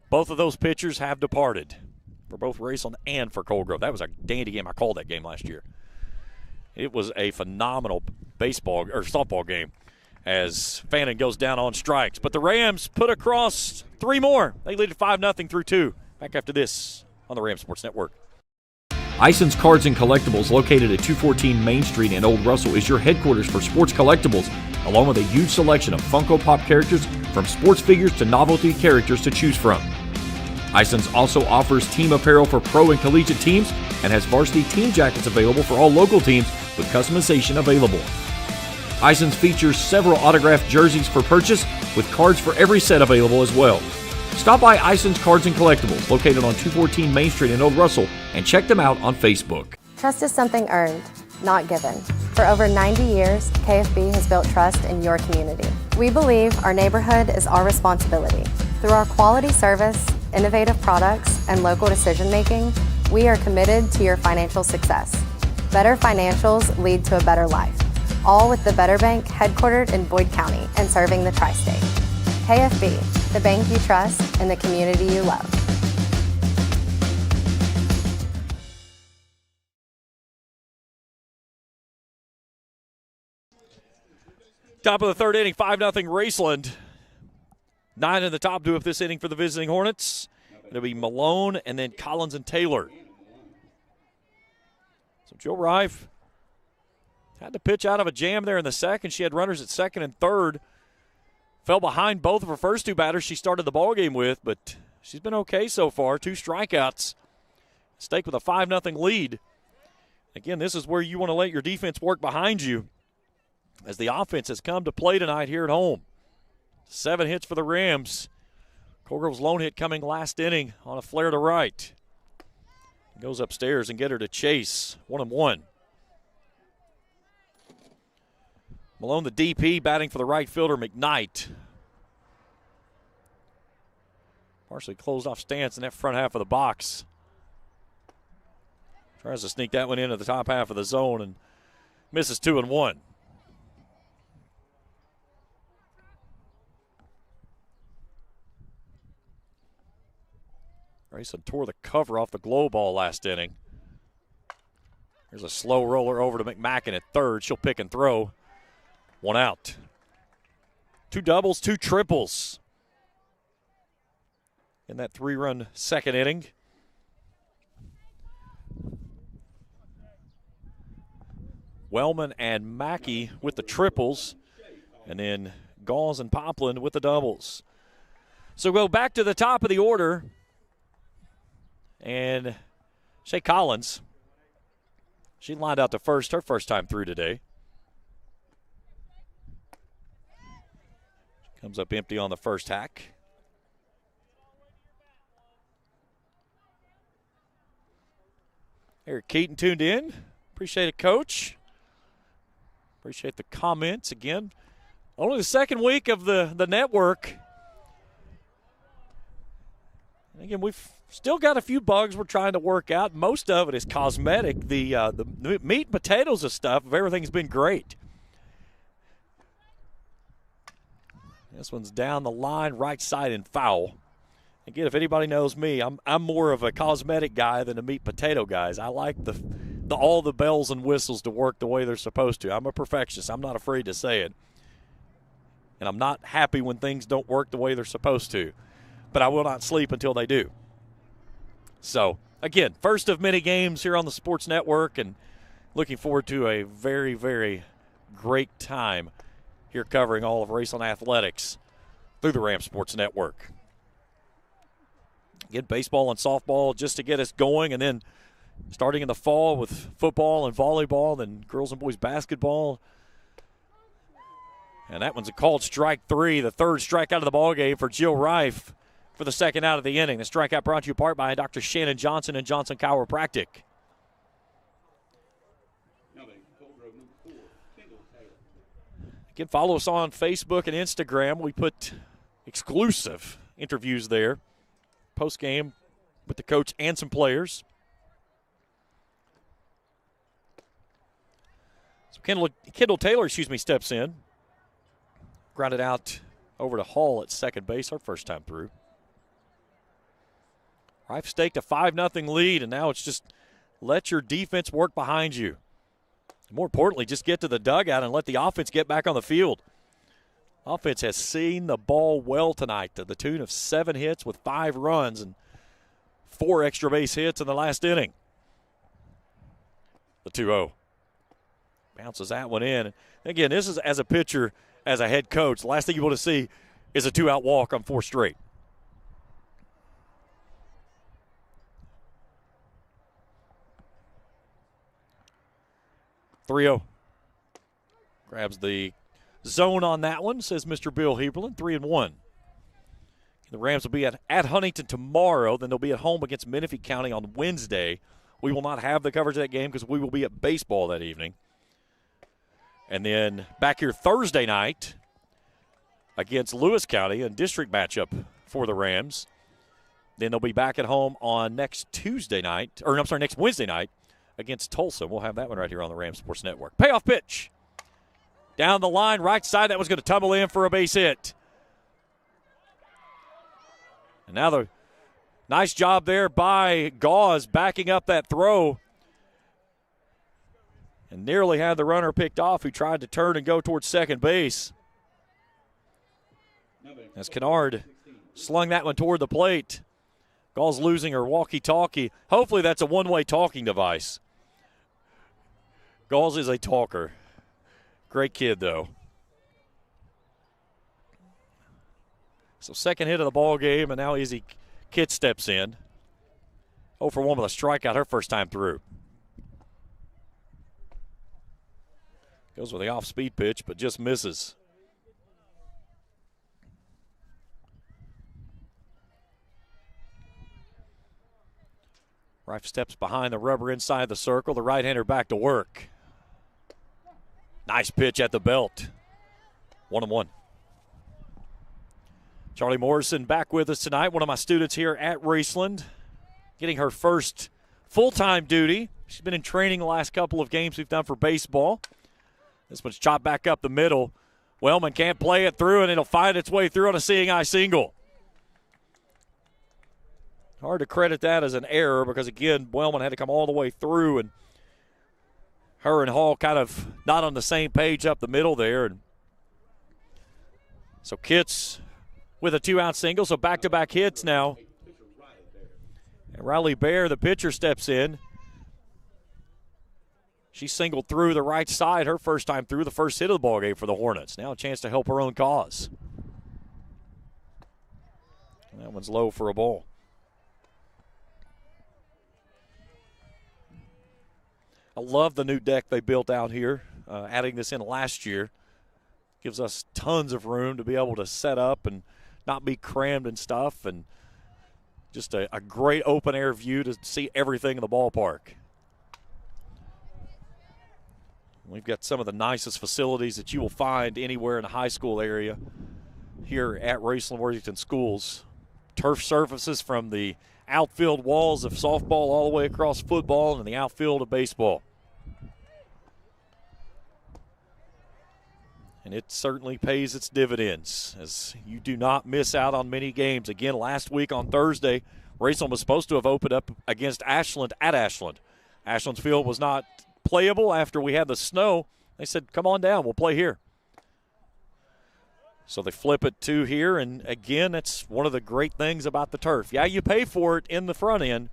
Both of those pitchers have departed for both Raceland and for Cold Grove. That was a dandy game. I called that game last year. It was a phenomenal baseball or softball game as Fannin goes down on strikes. But the Rams put across 3 more. They lead at 5-0 through 2. Back after this on the Rams Sports Network. Ison's Cards and Collectibles, located at 214 Main Street in Old Russell, is your headquarters for sports collectibles, along with a huge selection of Funko Pop characters from sports figures to novelty characters to choose from. Ison's also offers team apparel for pro and collegiate teams and has varsity team jackets available for all local teams with customization available. Ison's features several autographed jerseys for purchase with cards for every set available as well. Stop by Ison's Cards and Collectibles, located on 214 Main Street in Old Russell, and check them out on Facebook. Trust is something earned, not given. For over 90 years, KFB has built trust in your community. We believe our neighborhood is our responsibility. Through our quality service, innovative products, and local decision-making, we are committed to your financial success. Better financials lead to a better life. All with the Better Bank, headquartered in Boyd County and serving the tri-state. KFB, the bank you trust and the community you love. Top of the 3rd inning, 5-0 Raceland. 9 in the top 2 of this inning for the visiting Hornets. It'll be Malone and then Collins and Taylor. So Joe Rife had to pitch out of a jam there in the second. She had runners at second and third. Fell behind both of her first 2 batters she started the ballgame with, but she's been okay so far. 2 strikeouts. Stake with a 5-0 lead. Again, this is where you want to let your defense work behind you as the offense has come to play tonight here at home. 7 hits for the Rams. Cold Grove's lone hit coming last inning on a flare to right. Goes upstairs and get her to chase. 1-1. Malone, the DP, batting for the right fielder, McKnight. Partially closed off stance in that front half of the box. Tries to sneak that one into the top half of the zone and misses 2-1. Raceland tore the cover off the glow ball last inning. There's a slow roller over to McMacken at third. She'll pick and throw. 1 out. 2 doubles, 2 triples in that 3-run second inning. Wellman and Mackey with the triples, and then Gauls and Popland with the doubles. So go back to the top of the order, and Shay Collins, she lined out to first, her first time through today. Comes up empty on the first hack. Eric Keaton tuned in. Appreciate it, Coach. Appreciate the comments again. Only the second week of the network. And again, we've still got a few bugs we're trying to work out. Most of it is cosmetic. The meat and potatoes of stuff, everything's been great. This one's down the line, right side and foul. Again, if anybody knows me, I'm more of a cosmetic guy than a meat potato guy. I like all the bells and whistles to work the way they're supposed to. I'm a perfectionist. I'm not afraid to say it. And I'm not happy when things don't work the way they're supposed to. But I will not sleep until they do. So, again, first of many games here on the Sports Network, and looking forward to a very, very great time here covering all of Raceland athletics through the Ram Sports Network. Again, baseball and softball just to get us going, and then starting in the fall with football and volleyball, then girls and boys basketball. And that one's a called strike 3, the third strikeout of the ballgame for Jill Reif for the second out of the inning. The strikeout brought to you apart by Dr. Shannon Johnson and Johnson Chiropractic. Again, follow us on Facebook and Instagram. We put exclusive interviews there, post-game with the coach and some players. So Kendall Taylor, steps in. Grounded out over to Hall at second base, her first time through. Rife staked a 5-0 lead, and now it's just let your defense work behind you. More importantly, just get to the dugout and let the offense get back on the field. Offense has seen the ball well tonight to the tune of 7 hits with 5 runs and 4 extra base hits in the last inning. The 2-0. Bounces that one in. Again, this is as a pitcher, as a head coach, the last thing you want to see is a 2-out walk on 4 straight. (3-0) grabs the zone on that one, says Mr. Bill Heberlin. 3-1. The Rams will be at Huntington tomorrow. Then they'll be at home against Menifee County on Wednesday. We will not have the coverage of that game because we will be at baseball that evening. And then back here Thursday night against Lewis County, a district matchup for the Rams. Then they'll be back at home on next Wednesday night against Tulsa. We'll have that one right here on the Ram Sports Network. Payoff pitch. Down the line, right side. That was going to tumble in for a base hit. And now the nice job there by Gauze backing up that throw. And nearly had the runner picked off who tried to turn and go towards second base. As Kennard slung that one toward the plate. Gauze losing her walkie-talkie. Hopefully that's a one-way talking device. Gauze is a talker. Great kid, though. So second hit of the ball game, and now Izzy Kitt steps in. 0 for 1 with a strikeout her first time through. Goes with the off-speed pitch, but just misses. Rife steps behind the rubber inside the circle. The right-hander back to work. Nice pitch at the belt. 1-1. Charlie Morrison back with us tonight, one of my students here at Raceland, getting her first full-time duty. She's been in training the last couple of games we've done for baseball. This one's chopped back up the middle. Wellman can't play it through, and it'll find its way through on a seeing eye single. Hard to credit that as an error because, again, Wellman had to come all the way through, and her and Hall kind of not on the same page up the middle there. And So Kitts with a 2-out single, so back-to-back hits now. And Riley Bear, the pitcher, steps in. She singled through the right side her first time through, the first hit of the ballgame for the Hornets. Now a chance to help her own cause. That one's low for a ball. I love the new deck they built out here, adding this in last year. Gives us tons of room to be able to set up and not be crammed and stuff, and just a great open-air view to see everything in the ballpark. We've got some of the nicest facilities that you will find anywhere in a high school area here at Raceland Worthington Schools. Turf surfaces from the outfield walls of softball all the way across football and the outfield of baseball. And it certainly pays its dividends, as you do not miss out on many games. Again, last week on Thursday, Raceland was supposed to have opened up against Ashland at Ashland. Ashland's field was not playable after we had the snow. They said, come on down, we'll play here. So they flip it to here, and again, that's one of the great things about the turf. Yeah, you pay for it in the front end,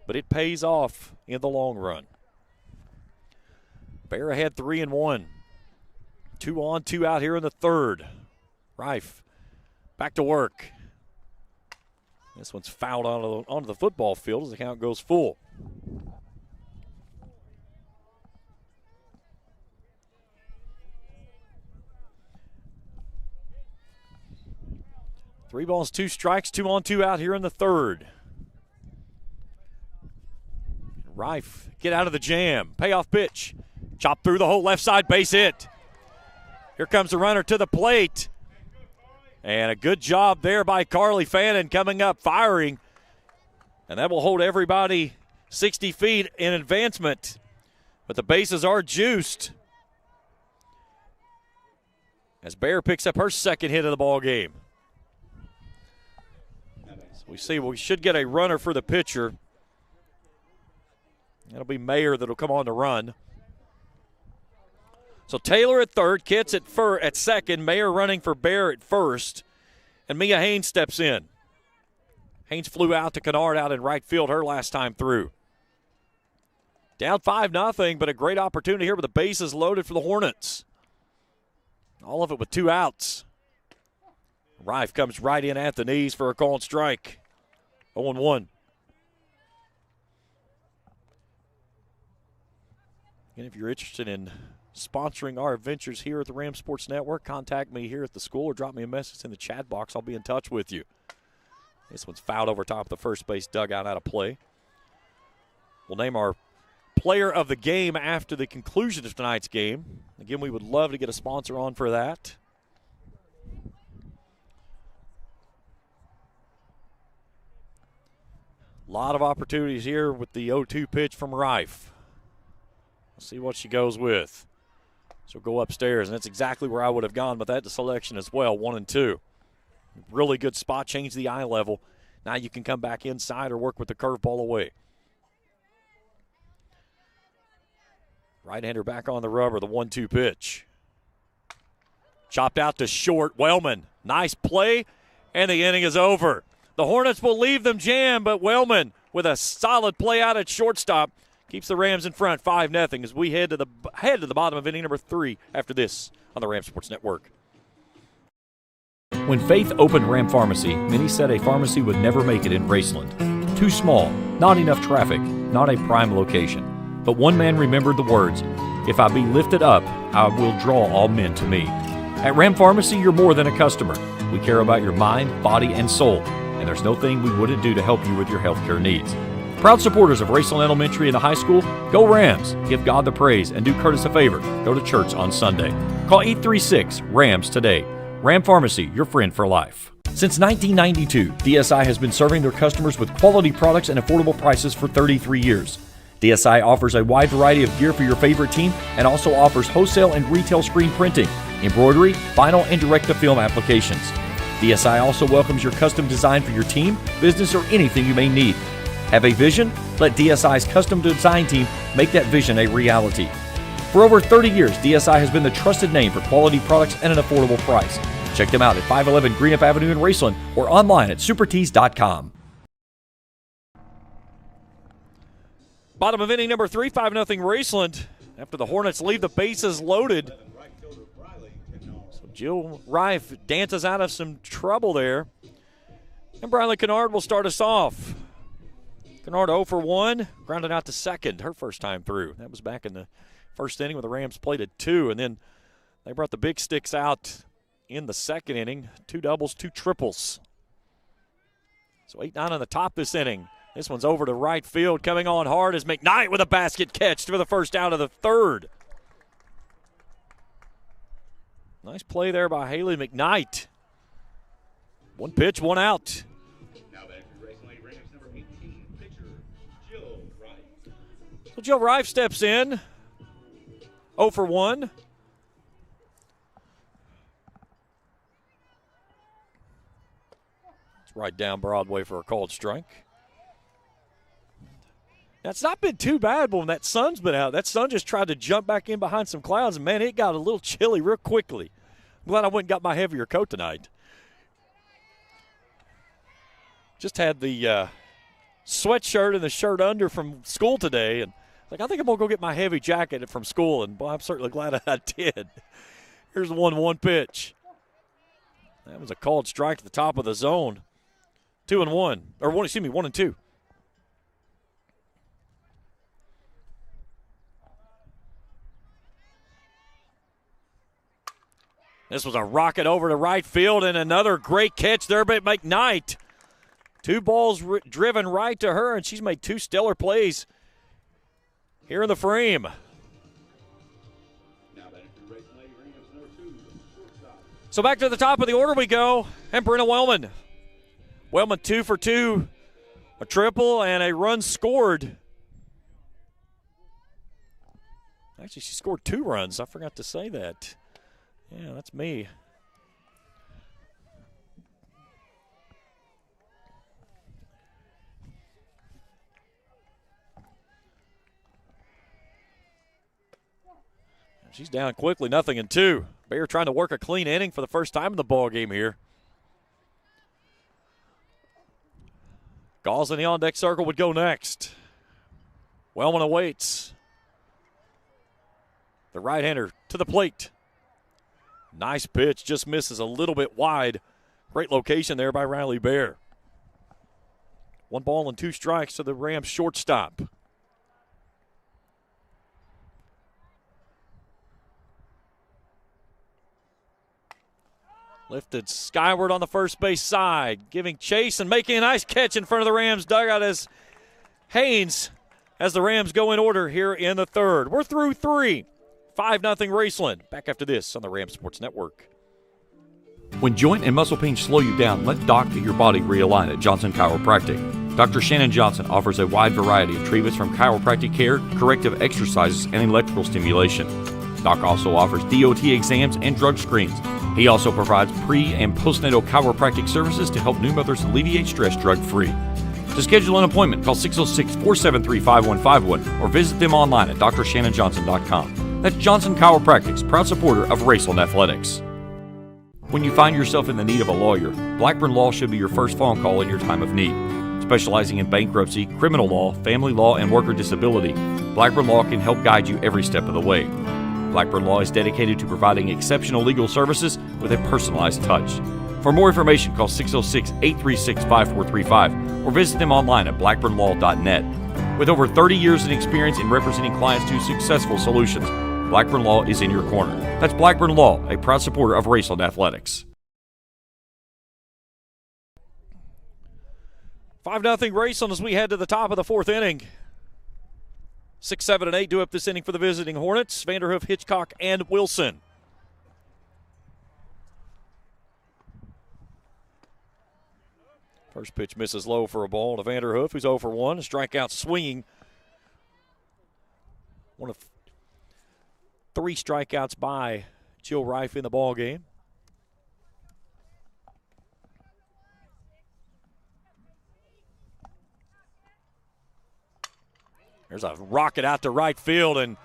but it pays off in the long run. Bear ahead 3-1. 2 on, 2 out here in the third. Reif back to work. This one's fouled onto the football field as the count goes full. Three balls, 2 strikes, 2 on, 2 out here in the third. Reif, get out of the jam. Payoff pitch. Chop through the whole left side, base hit. Here comes the runner to the plate. And a good job there by Carly Fannin coming up, firing. And that will hold everybody 60 feet in advancement. But the bases are juiced as Bear picks up her second hit of the ball game. We see we should get a runner for the pitcher. That'll be Mayer that'll come on to run. So Taylor at third, Kitts at second, Mayer running for Bear at first, and Mia Haynes steps in. Haynes flew out to Kennard out in right field her last time through. Down 5-0, but a great opportunity here with the bases loaded for the Hornets. All of it with 2 outs. Reif comes right in at the knees for a called strike. 0-1. And if you're interested in sponsoring our adventures here at the Ram Sports Network, contact me here at the school or drop me a message in the chat box. I'll be in touch with you. This one's fouled over top of the first base dugout out of play. We'll name our player of the game after the conclusion of tonight's game. Again, we would love to get a sponsor on for that. A lot of opportunities here with the 0-2 pitch from Reif. We'll see what she goes with. She'll go upstairs, and that's exactly where I would have gone with that selection as well, 1-2. Really good spot, change the eye level. Now you can come back inside or work with the curveball away. Right-hander back on the rubber, the 1-2 pitch. Chopped out to short, Wellman. Nice play, and the inning is over. The Hornets will leave them jammed, but Wellman with a solid play out at shortstop keeps the Rams in front 5-0 as we head to the bottom of inning number 3 after this on the Ram Sports Network. When Faith opened Ram Pharmacy, many said a pharmacy would never make it in Raceland. Too small, not enough traffic, not a prime location. But one man remembered the words, "If I be lifted up, I will draw all men to me." At Ram Pharmacy, you're more than a customer. We care about your mind, body, and soul, and there's no thing we wouldn't do to help you with your healthcare needs. Proud supporters of Raceland Elementary and the high school, go Rams. Give God the praise and do Curtis a favor. Go to church on Sunday. Call 836-RAMS today. Ram Pharmacy, your friend for life. Since 1992, DSI has been serving their customers with quality products and affordable prices for 33 years. DSI offers a wide variety of gear for your favorite team and also offers wholesale and retail screen printing, embroidery, vinyl, and direct-to-film applications. DSI also welcomes your custom design for your team, business, or anything you may need. Have a vision? Let DSI's custom design team make that vision a reality. For over 30 years, DSI has been the trusted name for quality products and an affordable price. Check them out at 511 Greenup Avenue in Raceland or online at supertees.com. Bottom of inning number 3, 5-0 Raceland. After the Hornets leave the bases loaded. So Jill Reif dances out of some trouble there. And Briley Kennard will start us off. Kennard 0 for 1, grounded out to second, her first time through. That was back in the first inning when the Rams played at 2, and then they brought the big sticks out in the second inning. 2 doubles, 2 triples. So 8-9 on the top this inning. This one's over to right field. Coming on hard is McKnight with a basket catch for the first out of the third. Nice play there by Haley McKnight. 1 pitch, 1 out. Now back to Raceland Rams number 18, pitcher Jill Wright. So Jill Reif steps in. 0 for 1. It's right down Broadway for a called strike. Now, it's not been too bad when that sun's been out. That sun just tried to jump back in behind some clouds, and, man, it got a little chilly real quickly. I'm glad I went and got my heavier coat tonight. Just had the sweatshirt and the shirt under from school today, and I think I'm going to go get my heavy jacket from school, and boy, I'm certainly glad I did. Here's the 1-1 pitch. That was a called strike at the top of the zone. 2-1, or 1-2. This was a rocket over to right field, and another great catch there by McKnight. 2 balls driven right to her, and she's made 2 stellar plays here in the frame. Now back to Raceland Rams number 2, shortstop. So back to the top of the order we go, and Brenna Wellman. Wellman 2 for 2, a triple and a run scored. Actually, she scored 2 runs. I forgot to say that. Yeah, that's me. She's down quickly, 0-2. Bayer trying to work a clean inning for the first time in the ball game here. Galls in the on-deck circle would go next. Wellman awaits. The right-hander to the plate. Nice pitch, just misses a little bit wide. Great location there by Riley Bayer. 1 ball and 2 strikes to the Rams shortstop. Lifted skyward on the first base side, giving chase and making a nice catch in front of the Rams dugout as Haynes, as the Rams go in order here in the third. We're through 3. 5-0 Raceland. Back after this on the Ram Sports Network. When joint and muscle pains slow you down, let Doc get your body realigned at Johnson Chiropractic. Dr. Shannon Johnson offers a wide variety of treatments from chiropractic care, corrective exercises, and electrical stimulation. Doc also offers DOT exams and drug screens. He also provides pre- and postnatal chiropractic services to help new mothers alleviate stress drug-free. To schedule an appointment, call 606-473-5151 or visit them online at drshannonjohnson.com. That's Johnson Chiropractic's proud supporter of Raceland Athletics. When you find yourself in the need of a lawyer, Blackburn Law should be your first phone call in your time of need. Specializing in bankruptcy, criminal law, family law, and worker disability, Blackburn Law can help guide you every step of the way. Blackburn Law is dedicated to providing exceptional legal services with a personalized touch. For more information, call 606-836-5435 or visit them online at blackburnlaw.net. With over 30 years in experience in representing clients to successful solutions, Blackburn Law is in your corner. That's Blackburn Law, a proud supporter of Raceland Athletics. 5-0 Raceland as we head to the top of the 4th inning. 6, 7, and 8 do up this inning for the visiting Hornets. Vanderhoof, Hitchcock, and Wilson. First pitch misses low for a ball to Vanderhoof, who's 0 for 1. A strikeout swinging. One of 3 strikeouts by Jill Reif in the ball game. There's a rocket out to right field and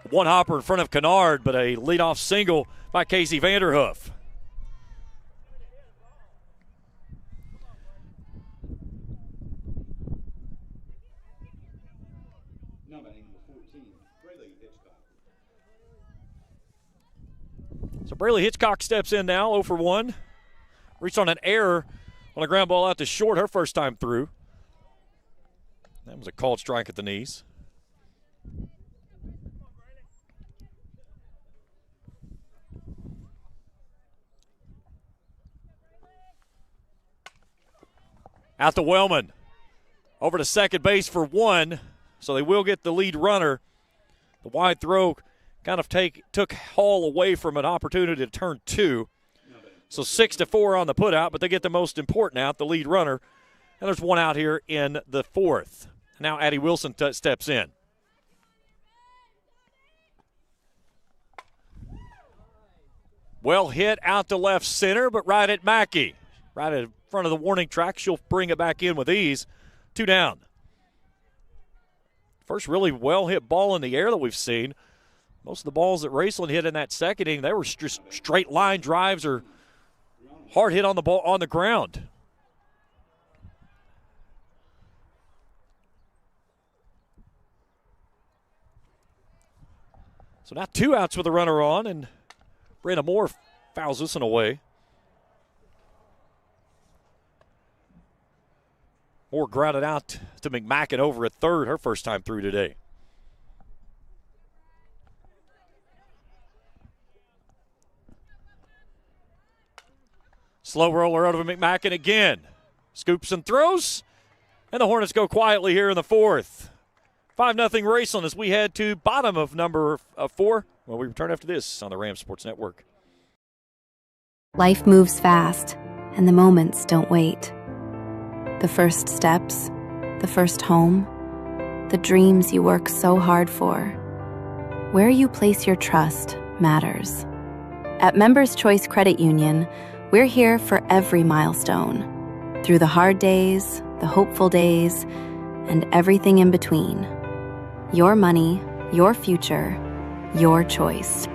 one hopper in front of Kennard, but a leadoff single by Casey Vanderhoof. So Braley Hitchcock steps in now, 0 for 1. Reached on an error on a ground ball out to short her first time through. That was a called strike at the knees. Out to Wellman. Over to second base for 1, so they will get the lead runner. The wide throw kind of took Hall away from an opportunity to turn 2. So 6-4 on the putout, but they get the most important out, the lead runner. And there's 1 out here in the 4th. Now Addie Wilson steps in. Well hit out to left center, but right at Mackey. Right in front of the warning track. She'll bring it back in with ease. 2 down. First really well-hit ball in the air that we've seen. Most of the balls that Raceland hit in that second inning, they were just straight line drives or hard hit on the ball on the ground. So now 2 outs with a runner on, and Brandon Moore fouls this one away. Moore grounded out to McMacken over at third, her first time through today. Slow roller out of McMacken again. Scoops and throws, and the Hornets go quietly here in the 4th. 5-0 Raceland as we head to bottom of number 4. Well, we return after this on the Ram Sports Network. Life moves fast, and the moments don't wait. The first steps, the first home, the dreams you work so hard for. Where you place your trust matters. At Members Choice Credit Union, we're here for every milestone. Through the hard days, the hopeful days, and everything in between. Your money, your future, your choice.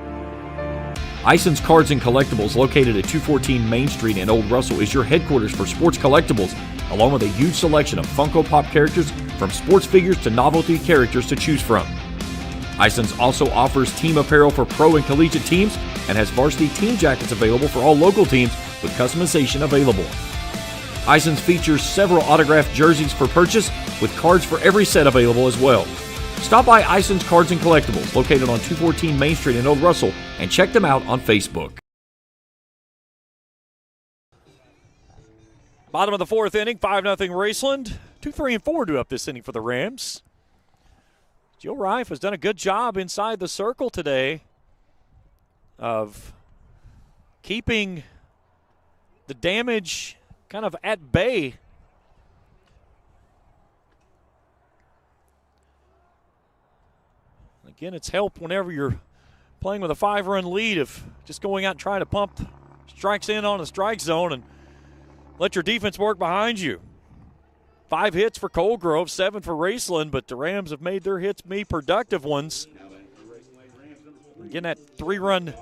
Ison's Cards and Collectibles, located at 214 Main Street in Old Russell, is your headquarters for sports collectibles, along with a huge selection of Funko Pop characters, from sports figures to novelty characters to choose from. Ison's also offers team apparel for pro and collegiate teams and has varsity team jackets available for all local teams with customization available. Ison's features several autographed jerseys for purchase with cards for every set available as well. Stop by Ison's Cards and Collectibles, located on 214 Main Street in Old Russell, and check them out on Facebook. Bottom of the 4th inning, 5-0 Raceland. 2, 3, and 4 due up this inning for the Rams. Jill Reif has done a good job inside the circle today of keeping the damage kind of at bay. Again, it's help whenever you're playing with a 5-run lead of just going out and trying to pump strikes in on the strike zone and let your defense work behind you. 5 hits for Colegrove, 7 for Raceland, but the Rams have made their hits be productive ones. Again, that 3-run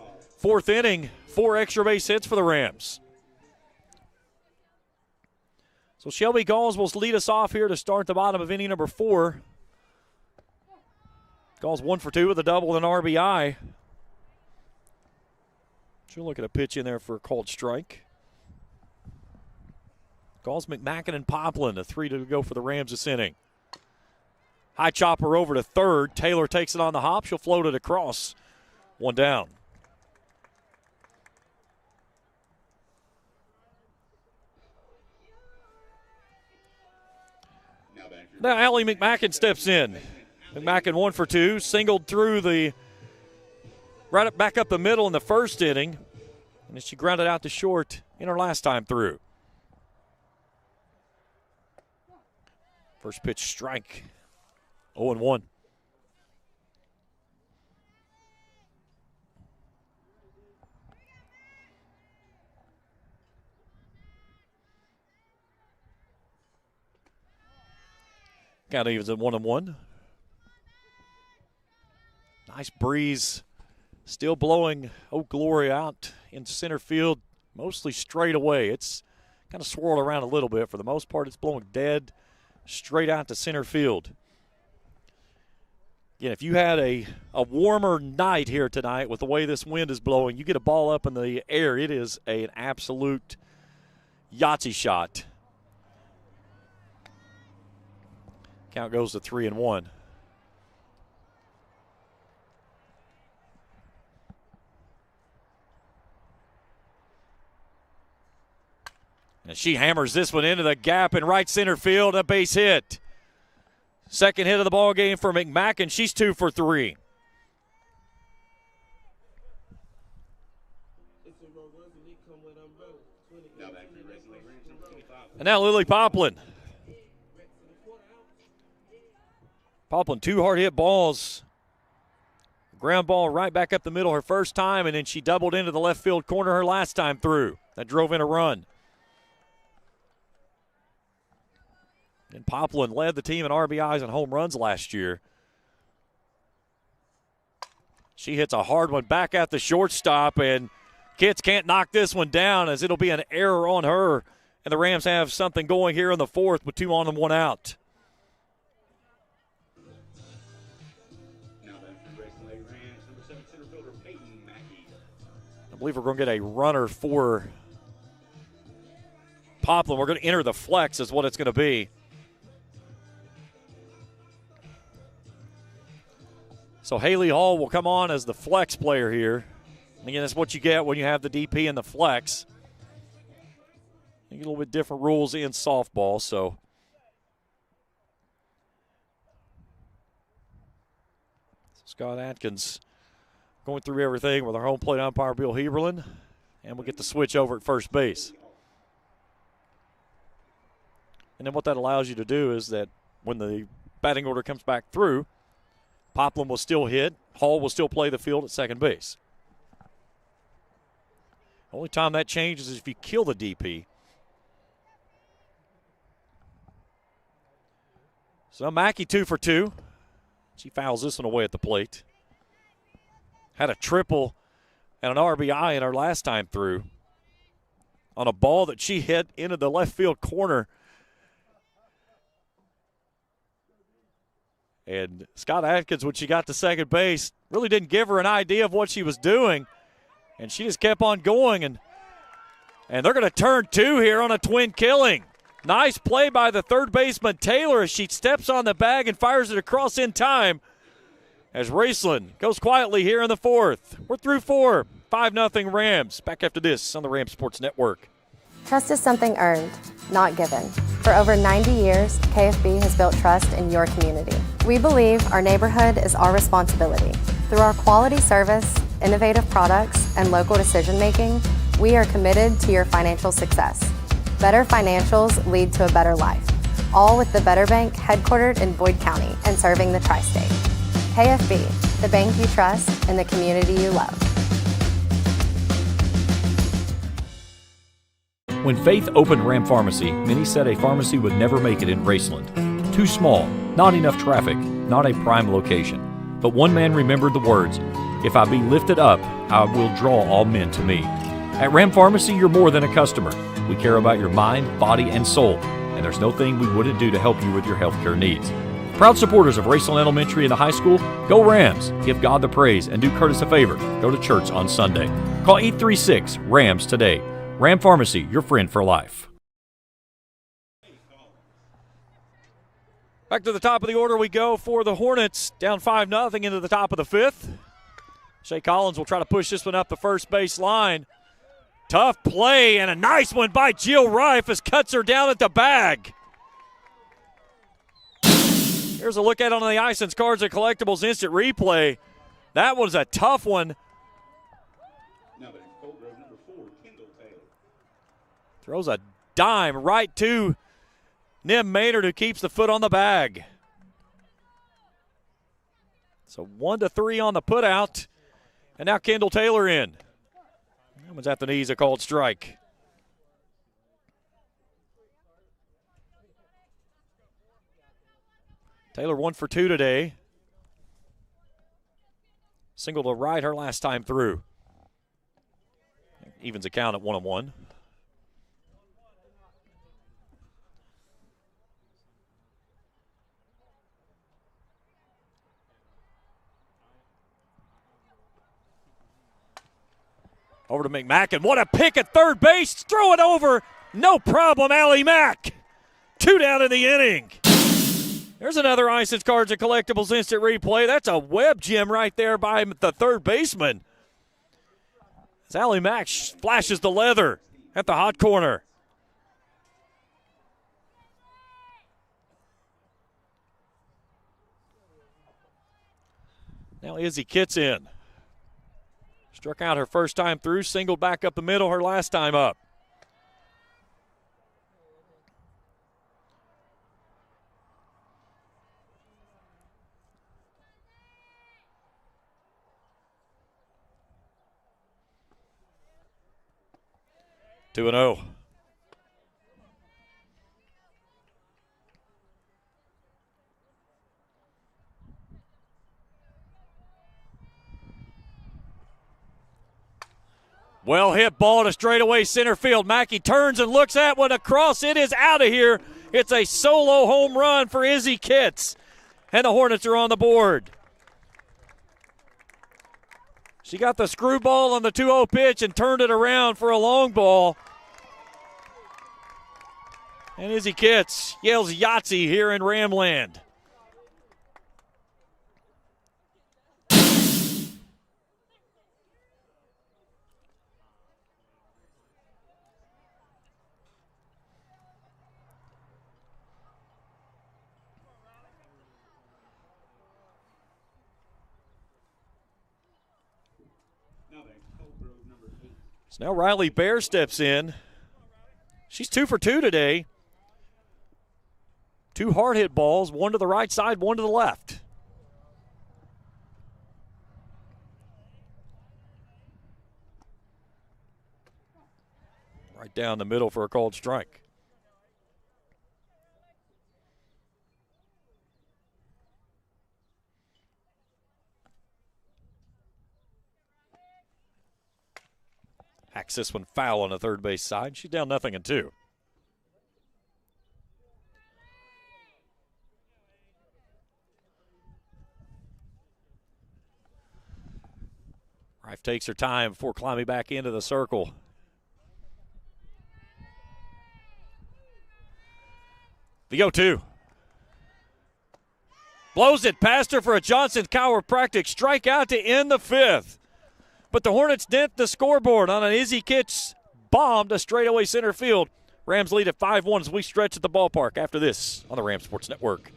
4th inning, 4 extra base hits for the Rams. So Shelby Galls will lead us off here to start the bottom of inning number 4. Galls 1 for 2 with a double and an RBI. She'll look at a pitch in there for a called strike. Galls, McMacken, and Poplin, a 3 to go for the Rams this inning. High chopper over to third. Taylor takes it on the hop. She'll float it across. 1 down. Now Allie McMacken steps in. McMacken 1 for 2, singled through the back up the middle in the first inning, and she grounded out to short in her last time through. First pitch strike, 0-1. Count evens at 1-1. Nice breeze still blowing Oak Glory out in center field, mostly straight away. It's kind of swirled around a little bit. For the most part, it's blowing dead straight out to center field. Again, if you had a warmer night here tonight with the way this wind is blowing, you get a ball up in the air, it is an absolute Yahtzee shot. Count goes to 3-1. And she hammers this one into the gap in right center field, a base hit. Second hit of the ball game for McMacken. She's 2 for 3. And now Lily Poplin. Poplin, 2 hard hit balls. Ground ball right back up the middle her first time, and then she doubled into the left field corner her last time through. That drove in a run. And Poplin led the team in RBIs and home runs last year. She hits a hard one back at the shortstop, and Kitts can't knock this one down as it'll be an error on her. And the Rams have something going here in the fourth with 2 on and 1 out. I believe we're going to get a runner for Poplin. We're going to enter the flex is what it's going to be. So Haley Hall will come on as the flex player here. And again, that's what you get when you have the DP and the flex. You get a little bit different rules in softball, so. Scott Atkins going through everything with our home plate umpire, Bill Heberlin. And we'll get the switch over at first base. And then what that allows you to do is that when the batting order comes back through, Poplin will still hit. Hall will still play the field at second base. The only time that changes is if you kill the DP. So Mackey 2 for 2. She fouls this one away at the plate. Had a triple and an RBI in her last time through on a ball that she hit into the left field corner. And Scott Atkins, when she got to second base, really didn't give her an idea of what she was doing. And she just kept on going. And they're going to turn 2 here on a twin killing. Nice play by the third baseman, Taylor, as she steps on the bag and fires it across in time. As Raceland goes quietly here in the fourth. We're through 4. 5-0 Rams. Back after this on the Rams Sports Network. Trust is something earned, not given. For over 90 years, KFB has built trust in your community. We believe our neighborhood is our responsibility. Through our quality service, innovative products, and local decision-making, we are committed to your financial success. Better financials lead to a better life, all with the Better Bank headquartered in Boyd County and serving the tri-state. KFB, the bank you trust and the community you love. When Faith opened Ram Pharmacy, many said a pharmacy would never make it in Raceland. Too small, not enough traffic, not a prime location. But one man remembered the words, "If I be lifted up, I will draw all men to me." At Ram Pharmacy, you're more than a customer. We care about your mind, body, and soul, and there's no thing we wouldn't do to help you with your healthcare needs. Proud supporters of Raceland Elementary and the high school, go Rams, give God the praise, and do Curtis a favor, go to church on Sunday. Call 836-RAMS today. Ram Pharmacy, your friend for life. Back to the top of the order we go for the Hornets, down 5-0 into the top of the fifth. Shea Collins will try to push this one up the first base line. Tough play and a nice one by Jill Reif as cuts her down at the bag. Here's a look at it on the Ice and Cards and Collectibles instant replay. That was a tough one. Throws a dime right to Nim Maynard, who keeps the foot on the bag. So 1-3 on the putout. And now Kendall Taylor in. That one's at the knees, a called strike. Taylor 1 for 2 today. Single to right her last time through. Evens a count at 1-1. Over to McMackin. What a pick at third base. Throw it over. No problem, Allie Mack. 2 down in the inning. There's another Ice and Cards and Collectibles instant replay. That's a web gem right there by the third baseman. As Allie Mack flashes the leather at the hot corner. Now Izzy Kitts in. Struck out her first time through, singled back up the middle her last time up. Two and 0. Well hit ball to straightaway center field. Mackey turns and looks at one across. It is out of here. It's a solo home run for Izzy Kitts. And the Hornets are on the board. She got the screwball on the 2-0 pitch and turned it around for a long ball. And Izzy Kitts yells Yahtzee here in Ramland. So now Riley Bear steps in. She's 2 for 2 today. 2 hard hit balls, one to the right side, one to the left. Right down the middle for a called strike. Hacks this one foul on the third base side. She's down 0-2. Rife takes her time before climbing back into the circle. The 0-2. Blows it past her for a Johnson chiropractic strikeout to end the 5th. But the Hornets dent the scoreboard on an Izzy Kitts bomb to straightaway center field. Rams lead at 5-1 as we stretch at the ballpark after this on the Rams Sports Network.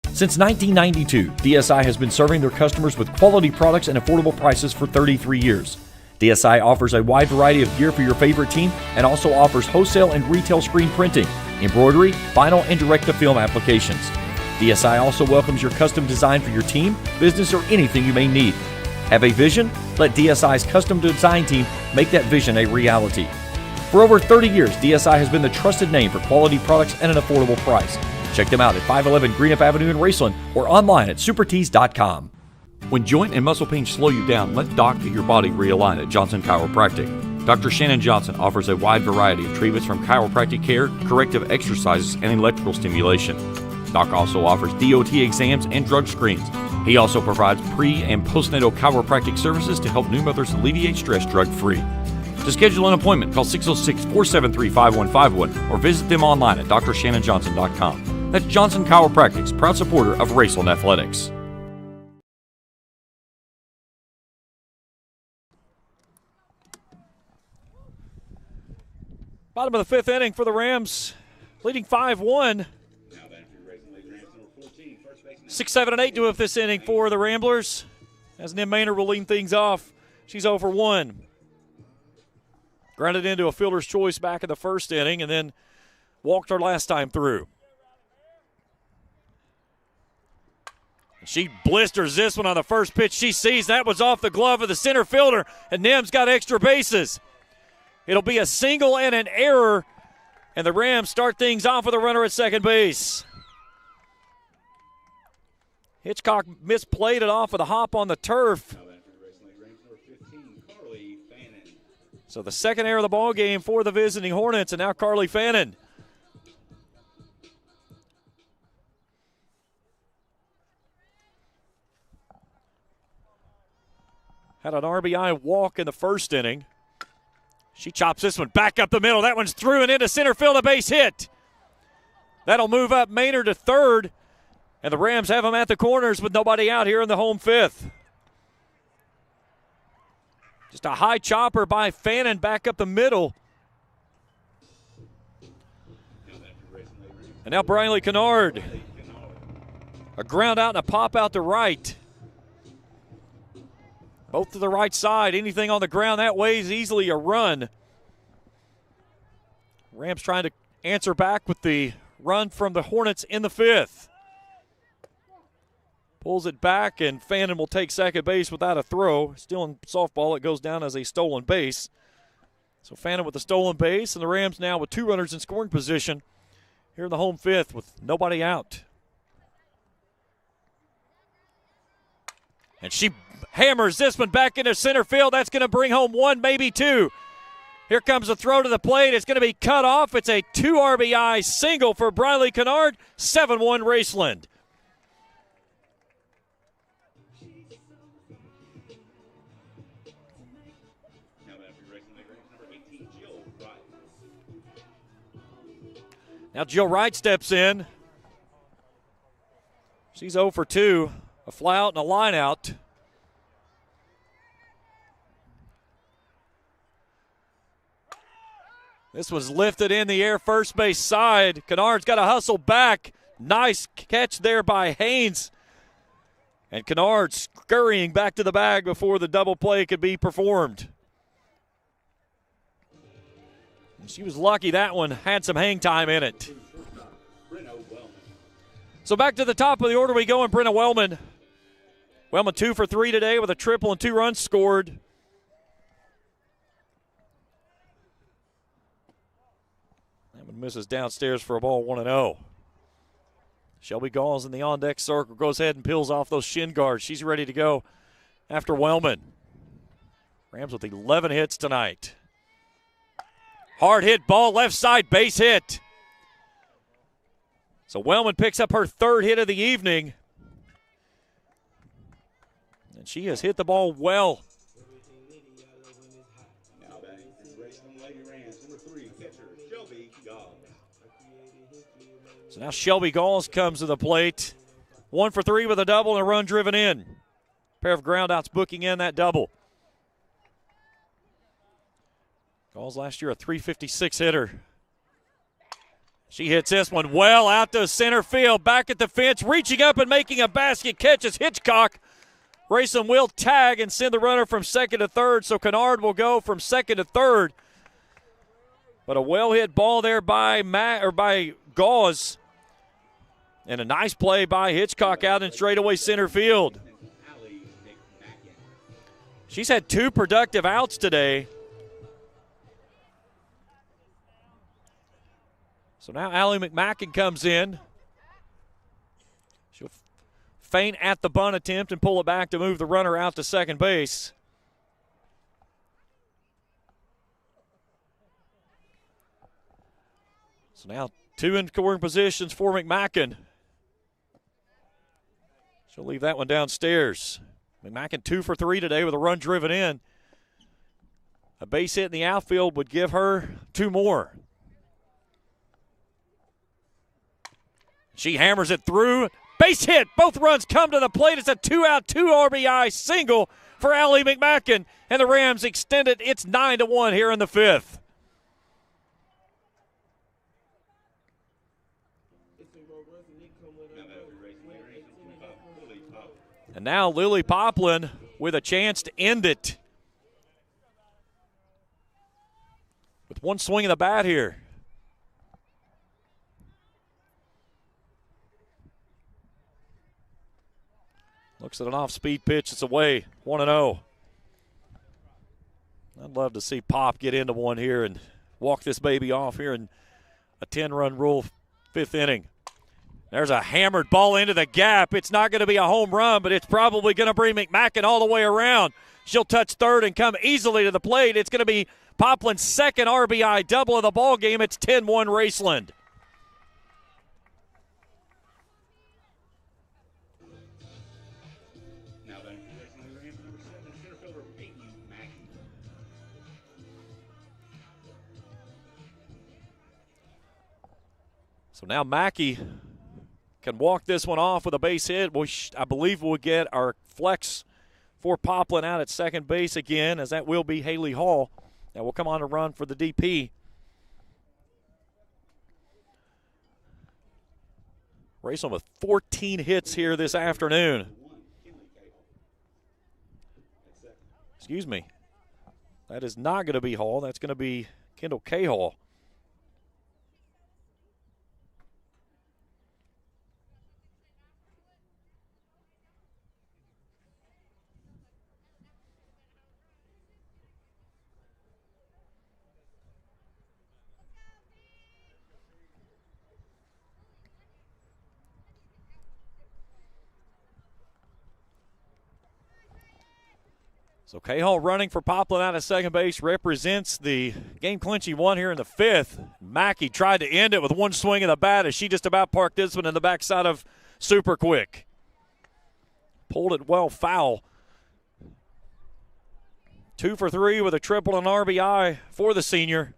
Since 1992, DSI has been serving their customers with quality products and affordable prices for 33 years. DSI offers a wide variety of gear for your favorite team and also offers wholesale and retail screen printing, embroidery, vinyl, and direct-to-film applications. DSI also welcomes your custom design for your team, business, or anything you may need. Have a vision? Let DSI's custom design team make that vision a reality. For over 30 years, DSI has been the trusted name for quality products at an affordable price. Check them out at 511 Greenup Avenue in Raceland or online at supertees.com. When joint and muscle pain slow you down, let Doc get your body realigned at Johnson Chiropractic. Dr. Shannon Johnson offers a wide variety of treatments from chiropractic care, corrective exercises, and electrical stimulation. Doc also offers DOT exams and drug screens. He also provides pre- and postnatal chiropractic services to help new mothers alleviate stress drug-free. To schedule an appointment, call 606-473-5151 or visit them online at drshannonjohnson.com. That's Johnson Chiropractic's proud supporter of Raceland Athletics. Bottom of the 5th inning for the Rams, leading 5-1. 6, 7, and 8 to have this inning for the Ramblers. As Nim Maynard will lead things off. She's 0 for 1. Grounded into a fielder's choice back in the first inning and then walked her last time through. She blisters this one on the first pitch. She sees that was off the glove of the center fielder, and Nim's got extra bases. It'll be a single and an error, and the Rams start things off with a runner at second base. Hitchcock misplayed it off with a hop on the turf. So the second error of the ball game for the visiting Hornets, and now Carly Fannin. Had an RBI walk in the first inning. She chops this one back up the middle. That one's through and into center field, a base hit. That'll move up Maynard to third, and the Rams have them at the corners with nobody out here in the home fifth. Just a high chopper by Fannin back up the middle. And now Briley Kennard. A ground out and a pop out to right. Both to the right side. Anything on the ground that way is easily a run. Rams trying to answer back with the run from the Hornets in the fifth. Pulls it back, and Fannin will take second base without a throw. Still in softball, it goes down as a stolen base. So Fannin with the stolen base, and the Rams now with 2 runners in scoring position here in the home fifth with nobody out. And she hammers this one back into center field. That's going to bring home 1, maybe 2. Here comes the throw to the plate. It's going to be cut off. It's a 2 RBI single for Briley Kennard. 7-1 Raceland. Now Jill Wright steps in. She's 0 for 2. A fly out and a line out. This was lifted in the air, first base side. Kennard's got to hustle back. Nice catch there by Haynes. And Kennard scurrying back to the bag before the double play could be performed. And she was lucky that one had some hang time in it. So back to the top of the order we go, and Brenna Wellman. Wellman 2 for 3 today with a triple and 2 runs scored. That one misses downstairs for a ball 1-0. Shelby Galls in the on-deck circle goes ahead and peels off those shin guards. She's ready to go after Wellman. Rams with 11 hits tonight. Hard hit ball, left side, base hit. So Wellman picks up her 3rd hit of the evening. And she has hit the ball well. Now batting is Raceland Lady Rams, number 3, catcher Shelby Galls. So now Shelby Galls comes to the plate. 1 for 3 with a double and a run driven in. Pair of groundouts booking in that double. Galls last year a .356 hitter. She hits this one well out to center field. Back at the fence, reaching up and making a basket catch is Hitchcock. Raceland will tag and send the runner from second to third, so Kennard will go from second to third. But a well-hit ball there by Gauze. And a nice play by Hitchcock out in straightaway center field. She's had 2 productive outs today. So now Allie McMacken comes in. She'll feint at the bunt attempt and pull it back to move the runner out to second base. So now 2 in scoring positions for McMacken. She'll leave that one downstairs. McMacken 2 for 3 today with a run driven in. A base hit in the outfield would give her 2 more. She hammers it through. Base hit. Both runs come to the plate. It's a 2-out, 2 RBI single for Allie McMacken. And the Rams extend it. It's 9-1 here in the 5th. And now Lily Poplin with a chance to end it. With 1 swing of the bat here. Looks at an off-speed pitch. It's away. 1-0. I'd love to see Pop get into one here and walk this baby off here in a 10-run rule 5th inning. There's a hammered ball into the gap. It's not going to be a home run, but it's probably going to bring McMacken all the way around. She'll touch third and come easily to the plate. It's going to be Poplin's 2nd RBI double of the ball game. It's 10-1 Raceland. So now Mackey can walk this one off with a base hit. I believe we'll get our flex for Poplin out at second base again, as that will be Haley Hall. That will come on to run for the DP. Raceland with 14 hits here this afternoon. Excuse me. That is not going to be Hall. That's going to be Kendall Cahall. So Cahall running for Poplin out of second base, represents the game-clinching one here in the fifth. Mackey tried to end it with one swing of the bat as she just about parked this one in the backside of Super Quick. Pulled it well foul. 2 for 3 with a triple and RBI for the senior.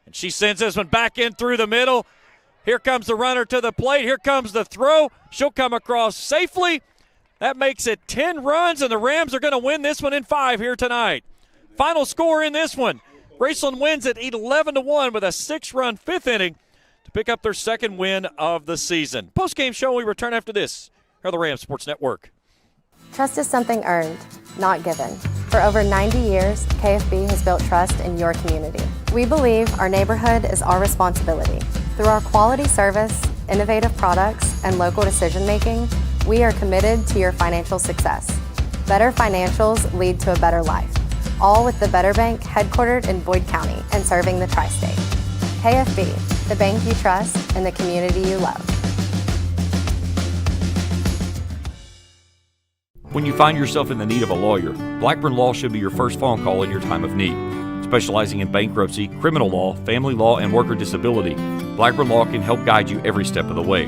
And she sends this one back in through the middle. Here comes the runner to the plate. Here comes the throw. She'll come across safely. That makes it 10 runs, and the Rams are going to win this one in 5 here tonight. Final score in this one. Raceland wins at 11-1 with a 6-run fifth inning to pick up their second win of the season. Post-game show, we return after this here on the Rams Sports Network. Trust is something earned, not given. For over 90 years, KFB has built trust in your community. We believe our neighborhood is our responsibility. Through our quality service, innovative products, and local decision-making, we are committed to your financial success. Better financials lead to a better life, all with the Better Bank headquartered in Boyd County and serving the tri-state. KFB, the bank you trust and the community you love. When you find yourself in the need of a lawyer, Blackburn Law should be your first phone call in your time of need. Specializing in bankruptcy, criminal law, family law, and worker disability, Blackburn Law can help guide you every step of the way.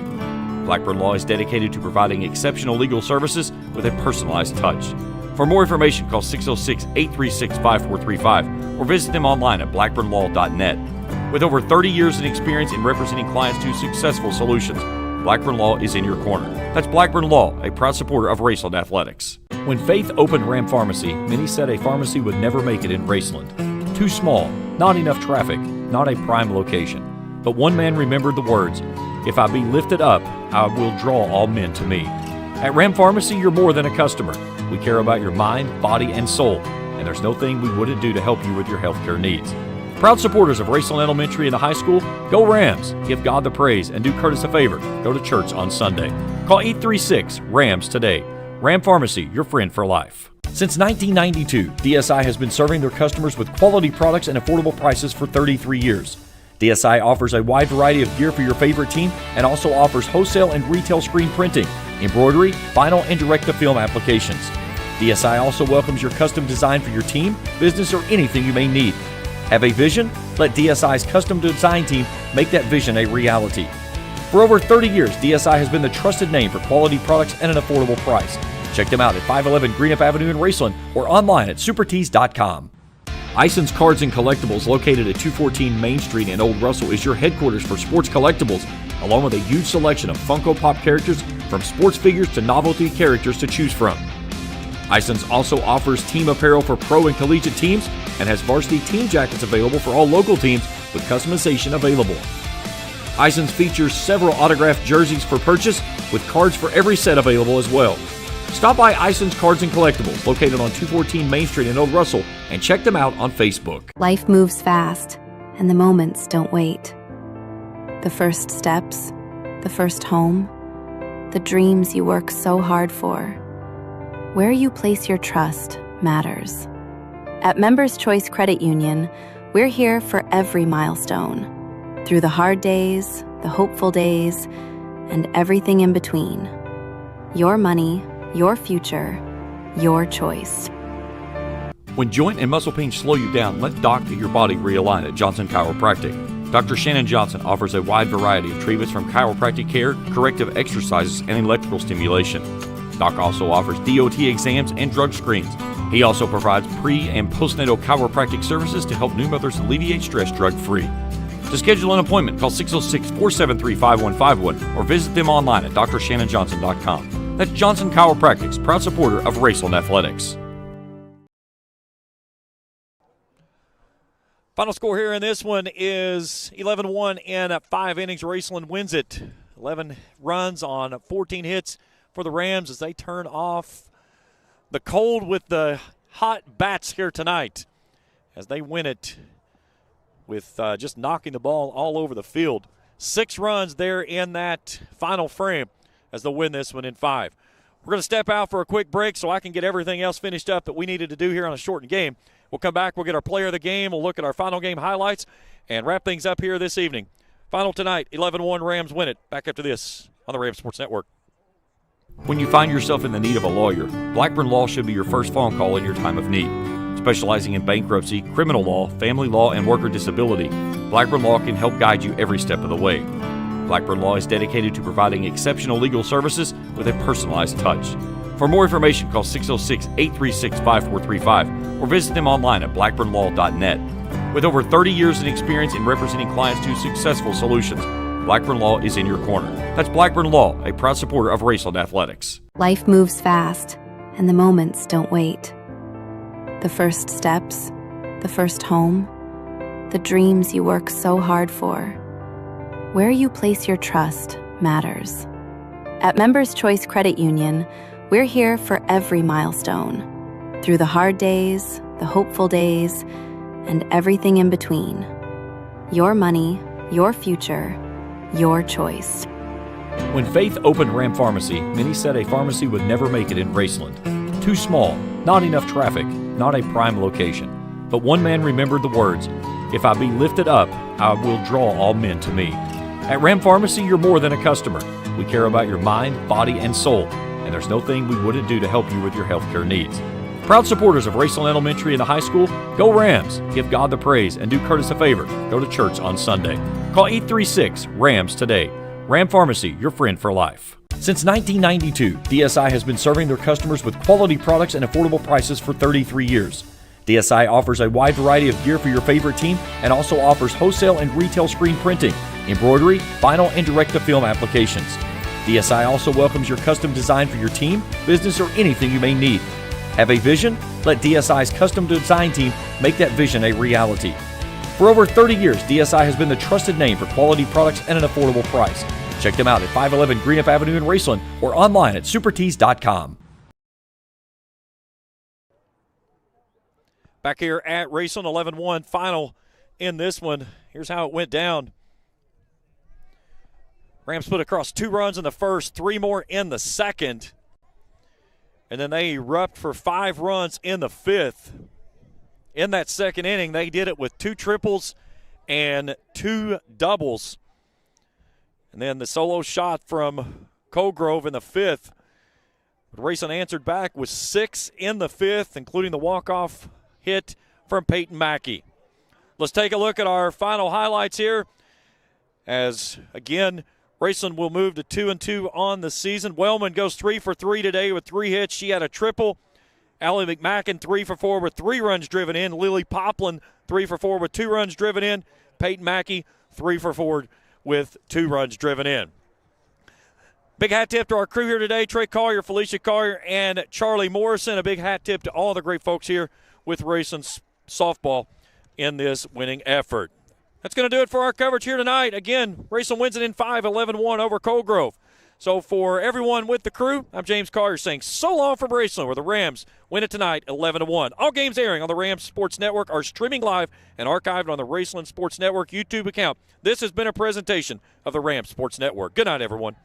Blackburn Law is dedicated to providing exceptional legal services with a personalized touch. For more information, call 606-836-5435 or visit them online at blackburnlaw.net. With over 30 years in experience in representing clients to successful solutions, Blackburn Law is in your corner. That's Blackburn Law, a proud supporter of Raceland Athletics. When Faith opened Ram Pharmacy, many said a pharmacy would never make it in Raceland. Too small, not enough traffic, not a prime location. But one man remembered the words, "If I be lifted up, I will draw all men to me." At Ram Pharmacy, you're more than a customer. We care about your mind, body, and soul, and there's no thing we wouldn't do to help you with your healthcare needs. Proud supporters of Raceland Elementary and the high school, go Rams, give God the praise, and do Curtis a favor, go to church on Sunday. Call 836-RAMS today. Ram Pharmacy, your friend for life. Since 1992, DSI has been serving their customers with quality products and affordable prices for 33 years. DSI offers a wide variety of gear for your favorite team and also offers wholesale and retail screen printing, embroidery, vinyl, and direct-to-film applications. DSI also welcomes your custom design for your team, business, or anything you may need. Have a vision? Let DSI's custom design team make that vision a reality. For over 30 years, DSI has been the trusted name for quality products and an affordable price. Check them out at 511 Greenup Avenue in Raceland or online at supertees.com. Ison's Cards and Collectibles, located at 214 Main Street in Old Russell, is your headquarters for sports collectibles, along with a huge selection of Funko Pop characters, from sports figures to novelty characters to choose from. Ison's also offers team apparel for pro and collegiate teams and has varsity team jackets available for all local teams with customization available. Ison's features several autographed jerseys for purchase with cards for every set available as well. Stop by Ison's Cards and Collectibles, located on 214 Main Street in Old Russell, and check them out on Facebook. Life moves fast, and the moments don't wait. The first steps, the first home, the dreams you work so hard for. Where you place your trust matters. At Members Choice Credit Union, we're here for every milestone. Through the hard days, the hopeful days, and everything in between. Your money, your future, your choice. When joint and muscle pains slow you down, let Doc get your body realigned at Johnson Chiropractic. Dr. Shannon Johnson offers a wide variety of treatments from chiropractic care, corrective exercises, and electrical stimulation. Doc also offers DOT exams and drug screens. He also provides pre- and postnatal chiropractic services to help new mothers alleviate stress drug-free. To schedule an appointment, call 606-473-5151 or visit them online at drshannonjohnson.com. That's Johnson Chiropractics, proud supporter of Raceland Athletics. Final score here in this one is 11-1 in 5 innings. Raceland wins it. 11 runs on 14 hits for the Rams as they turn off the cold with the hot bats here tonight as they win it with just knocking the ball all over the field. 6 runs there in that final frame as they'll win this one in 5. We're going to step out for a quick break so I can get everything else finished up that we needed to do here on a shortened game. We'll come back, we'll get our player of the game, we'll look at our final game highlights, and wrap things up here this evening. Final tonight, 11-1 Rams win it. Back after this on the Rams Sports Network. When you find yourself in the need of a lawyer, Blackburn Law should be your first phone call in your time of need. Specializing in bankruptcy, criminal law, family law, and worker disability, Blackburn Law can help guide you every step of the way. Blackburn Law is dedicated to providing exceptional legal services with a personalized touch. For more information, call 606-836-5435 or visit them online at blackburnlaw.net. With over 30 years in experience in representing clients to successful solutions, Blackburn Law is in your corner. That's Blackburn Law, a proud supporter of Raceland Athletics. Life moves fast, and the moments don't wait. The first steps, the first home, the dreams you work so hard for. Where you place your trust matters. At Members Choice Credit Union, we're here for every milestone. Through the hard days, the hopeful days, and everything in between. Your money, your future, your choice. When Faith opened Ram Pharmacy, many said a pharmacy would never make it in Raceland. Too small, not enough traffic, not a prime location. But one man remembered the words, "If I be lifted up, I will draw all men to me." At Ram Pharmacy, you're more than a customer. We care about your mind, body, and soul, and there's no thing we wouldn't do to help you with your healthcare needs. Proud supporters of Raceland Elementary and the high school, go Rams, give God the praise, and do Curtis a favor, go to church on Sunday. Call 836-RAMS today. Ram Pharmacy, your friend for life. Since 1992, DSI has been serving their customers with quality products and affordable prices for 33 years. DSI offers a wide variety of gear for your favorite team and also offers wholesale and retail screen printing, embroidery, vinyl, and direct-to-film applications. DSI also welcomes your custom design for your team, business, or anything you may need. Have a vision? Let DSI's custom design team make that vision a reality. For over 30 years, DSI has been the trusted name for quality products and an affordable price. Check them out at 511 Greenup Avenue in Raceland or online at supertees.com. Back here at Raceland, 11-1 final in this one. Here's how it went down. Rams put across 2 runs in the first, 3 more in the second. And then they erupt for 5 runs in the 5th. In that second inning, they did it with 2 triples and 2 doubles. And then the solo shot from Colgrove in the 5th. But Raceland answered back with 6 in the 5th, including the walk-off hit from Peyton Mackey. Let's take a look at our final highlights here. As, again, Raceland will move to 2-2 on the season. Wellman goes 3 for 3 today with 3 hits. She had a triple. Allie McMacken 3 for 4 with 3 runs driven in. Lily Poplin 3 for 4 with 2 runs driven in. Peyton Mackey 3 for 4 with 2 runs driven in. Big hat tip to our crew here today, Trey Collier, Felicia Collier, and Charlie Morrison. A big hat tip to all the great folks here with Raceland Softball in this winning effort. That's going to do it for our coverage here tonight. Again, Raceland wins it in 5, 11-1 over Colgrove. So for everyone with the crew, I'm James Collier saying so long from Raceland, where the Rams win it tonight 11-1. All games airing on the Rams Sports Network are streaming live and archived on the Raceland Sports Network YouTube account. This has been a presentation of the Rams Sports Network. Good night, everyone.